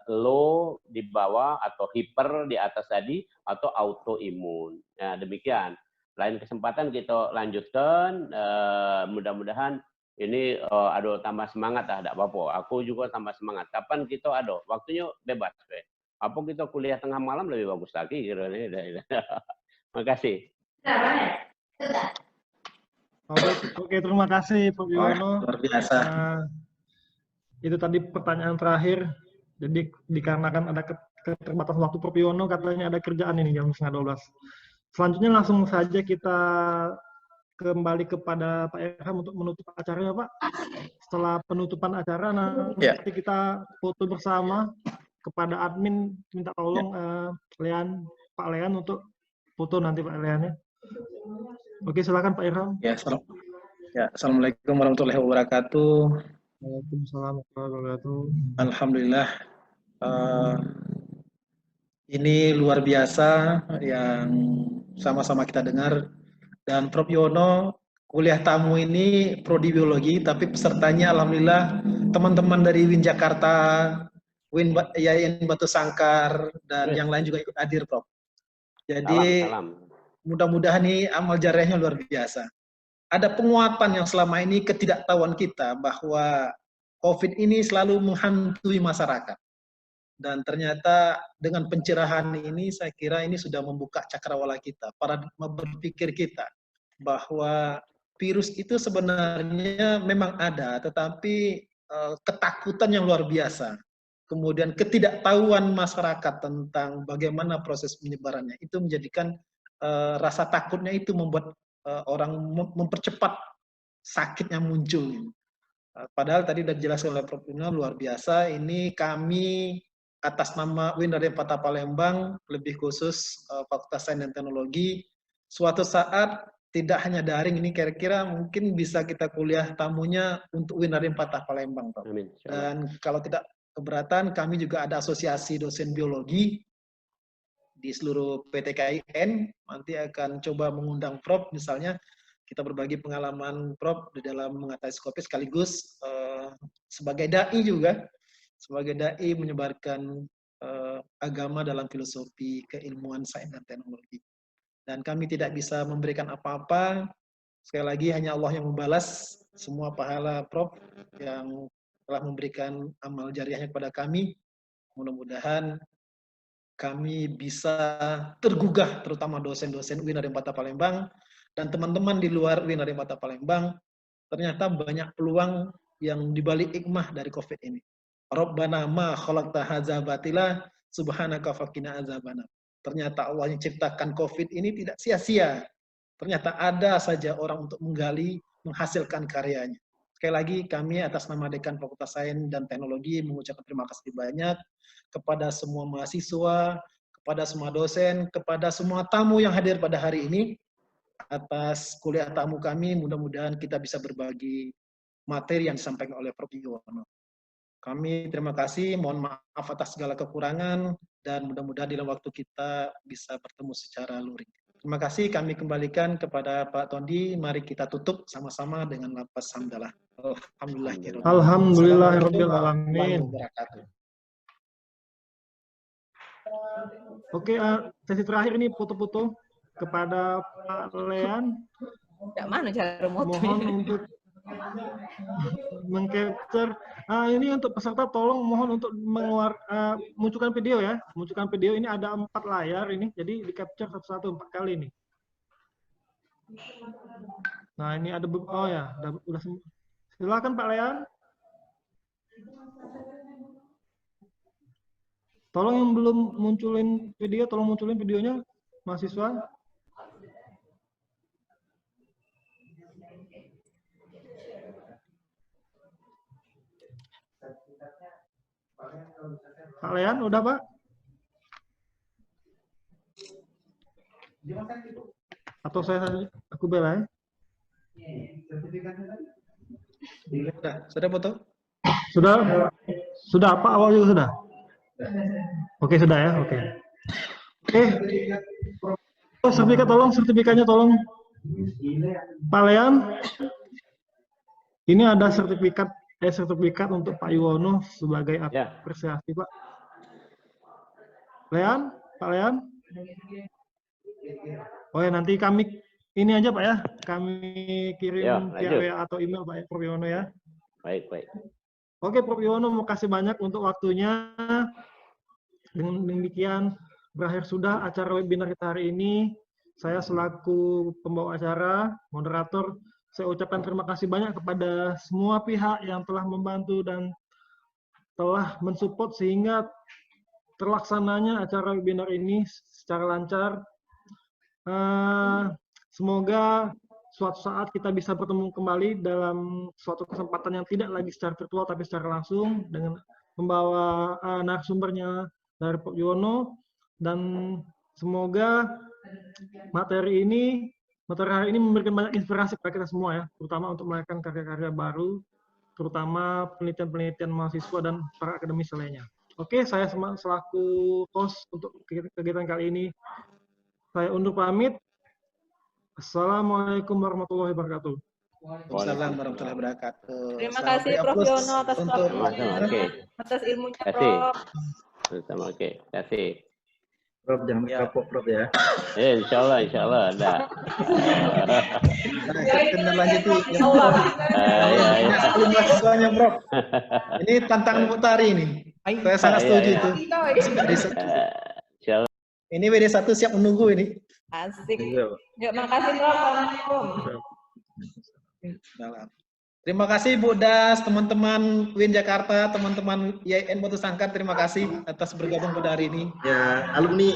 low di bawah atau hiper di atas tadi atau autoimun. Nah, demikian. Lain kesempatan kita lanjutkan, mudah-mudahan ini aduh tambah semangat lah, tidak apa-apa. Aku juga tambah semangat. Kapan kita aduh, waktunya bebas. Apa kita kuliah tengah malam lebih bagus lagi kira-kira. Makasih. Oke, terima kasih Pak Yuwono. Luar biasa. Itu tadi pertanyaan terakhir. Jadi dikarenakan ada keterbatasan waktu Prof. Yuwono, katanya ada kerjaan ini jam 11:30. Selanjutnya langsung saja kita kembali kepada Pak Irham untuk menutup acara ya Pak. Setelah penutupan acara nanti kita foto bersama. Kepada admin minta tolong Pak Lean untuk foto nanti Pak Lean ya. Oke, silakan Pak Irham. Ya, Assalamualaikum warahmatullahi wabarakatuh. Waalaikumsalam warahmatullahi wabarakatuh. Alhamdulillah. Ini luar biasa yang sama-sama kita dengar. Dan Prof. Yuwono, kuliah tamu ini prodi biologi, tapi pesertanya alhamdulillah teman-teman dari Win Jakarta, Win Yayan Batu Sangkar, dan yang lain juga ikut hadir, Prof. Jadi mudah-mudahan ini amal jariahnya luar biasa. Ada penguatan yang selama ini ketidaktahuan kita bahwa COVID ini selalu menghantui masyarakat. Dan ternyata dengan pencerahan ini saya kira ini sudah membuka cakrawala kita, paradigma berpikir kita bahwa virus itu sebenarnya memang ada, tetapi ketakutan yang luar biasa. Kemudian ketidaktahuan masyarakat tentang bagaimana proses penyebarannya itu menjadikan rasa takutnya itu membuat orang mempercepat sakitnya muncul. Padahal tadi sudah dijelaskan oleh Prof. Yuwono luar biasa. Ini kami atas nama UIN Raden Patah Palembang, lebih khusus Fakultas Sains dan Teknologi, suatu saat tidak hanya daring, ini kira-kira mungkin bisa kita kuliah tamunya untuk UIN Raden Patah Palembang, Pak. Amin. Dan kalau tidak keberatan, kami juga ada asosiasi dosen biologi di seluruh PTKIN, nanti akan coba mengundang Prof, misalnya kita berbagi pengalaman Prof di dalam mengatasi COVID, sekaligus sebagai dai juga, sebagai dai menyebarkan agama dalam filosofi keilmuan sains dan teknologi. Dan kami tidak bisa memberikan apa-apa, sekali lagi hanya Allah yang membalas semua pahala Prof yang telah memberikan amal jariahnya kepada kami. Mudah-mudahan kami bisa tergugah, terutama dosen-dosen UIN Raden Patah Palembang dan teman-teman di luar UIN Raden Patah Palembang, ternyata banyak peluang yang dibalik hikmah dari COVID ini. Rabbana ma khalaqta hadza batila subhanaka faqina azabana. Ternyata Allah yang ciptakan COVID ini tidak sia-sia. Ternyata ada saja orang untuk menggali, menghasilkan karyanya. Sekali lagi kami atas nama Dekan Fakultas Sains dan Teknologi mengucapkan terima kasih banyak kepada semua mahasiswa, kepada semua dosen, kepada semua tamu yang hadir pada hari ini. Atas kuliah tamu kami, mudah-mudahan kita bisa berbagi materi yang disampaikan oleh Prof. Yuwono. Kami terima kasih, mohon maaf atas segala kekurangan, dan mudah-mudahan dalam waktu kita bisa bertemu secara luring. Terima kasih, kami kembalikan kepada Pak Tondi. Mari kita tutup sama-sama dengan lafaz hamdalah. Alhamdulillahirabbil alamin. Oke, sesi terakhir ini foto-foto kepada Pak Lean. Tidak mana cara mohon untuk mengcapture. Ini untuk peserta tolong mohon untuk munculkan video ya. Munculkan video, ini ada 4 layar ini, jadi di capture satu-satu 4 kali ini. Nah ini ada, oh ya, udah. Silakan Pak Lean. Tolong yang belum munculin video, tolong munculin videonya, mahasiswa. Pak Lean, udah Pak? Atau aku bela ya? Sudah foto? Sudah Pak, awal juga sudah? Oke, sudah ya, oke. Sertifikatnya tolong. Pak Lean, ini ada sertifikat untuk Pak Yuwono sebagai apresiasi, Pak. Pak Lean. Oh ya, nanti kami ini aja Pak ya, kami kirim via WA atau email Pak Prof. Yuwono ya. Baik. Oke, Prof. Yuwono, makasih banyak untuk waktunya. Dengan demikian berakhir sudah acara webinar kita hari ini. Saya selaku pembawa acara, moderator, saya ucapkan terima kasih banyak kepada semua pihak yang telah membantu dan telah mensupport sehingga terlaksananya acara webinar ini secara lancar. Semoga suatu saat kita bisa bertemu kembali dalam suatu kesempatan yang tidak lagi secara virtual tapi secara langsung dengan membawa narasumbernya dari Prof. Yuwono, dan semoga materi hari ini memberikan banyak inspirasi kepada kita semua ya, terutama untuk melahirkan karya-karya baru, terutama penelitian-penelitian mahasiswa dan para akademis lainnya. Oke, saya selaku host untuk kegiatan kali ini, saya undur pamit. Assalamualaikum warahmatullahi wabarakatuh. Waalaikumsalam warahmatullahi wabarakatuh. Terima kasih Prof. Yuwono atas waktunya, atas ilmunya Prof. Sama, oke. Terima kasih. Prof, jangan kapok Prof ya. Insya Allah ada. Kita lanjuti. Mahasiswanya Prof. Ini tantangan Mutari ini. Saya sangat setuju itu. Ini WD1 siap menunggu ini. Asik. Ya, makasih Prof. Terima kasih Bu Das, teman-teman UIN Jakarta, teman-teman IAIN Batu Sangkar, terima kasih atas bergabung pada hari ini. Ya, alumni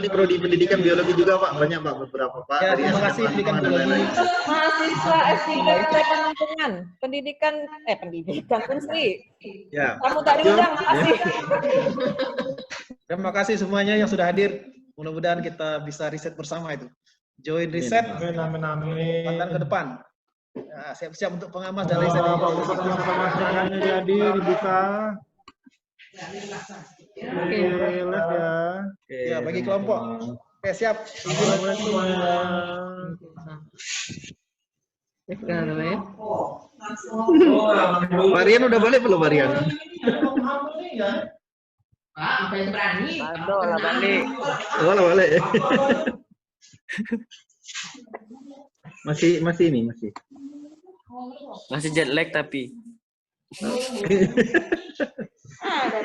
Prodi Pendidikan Biologi juga Pak, banyak Pak, beberapa Pak. Ya, terima kasih Pendidikan Biologi. Mahasiswa S3 Pendidikan Unsri. Ya. Kamu tadi undang, makasih. Terima kasih semuanya yang sudah hadir. Mudah-mudahan kita bisa riset bersama itu. Join riset, pandang ke depan. Ya, siap-siap untuk pengamas dan riset. Pengamasnya jadi dibuka. Ya, bagi kelompok. Oke, siap. Marian udah balik belum Marian? Berani. Aduh, lah balik. Oh, lah balik. Masih jet lag tapi. Ada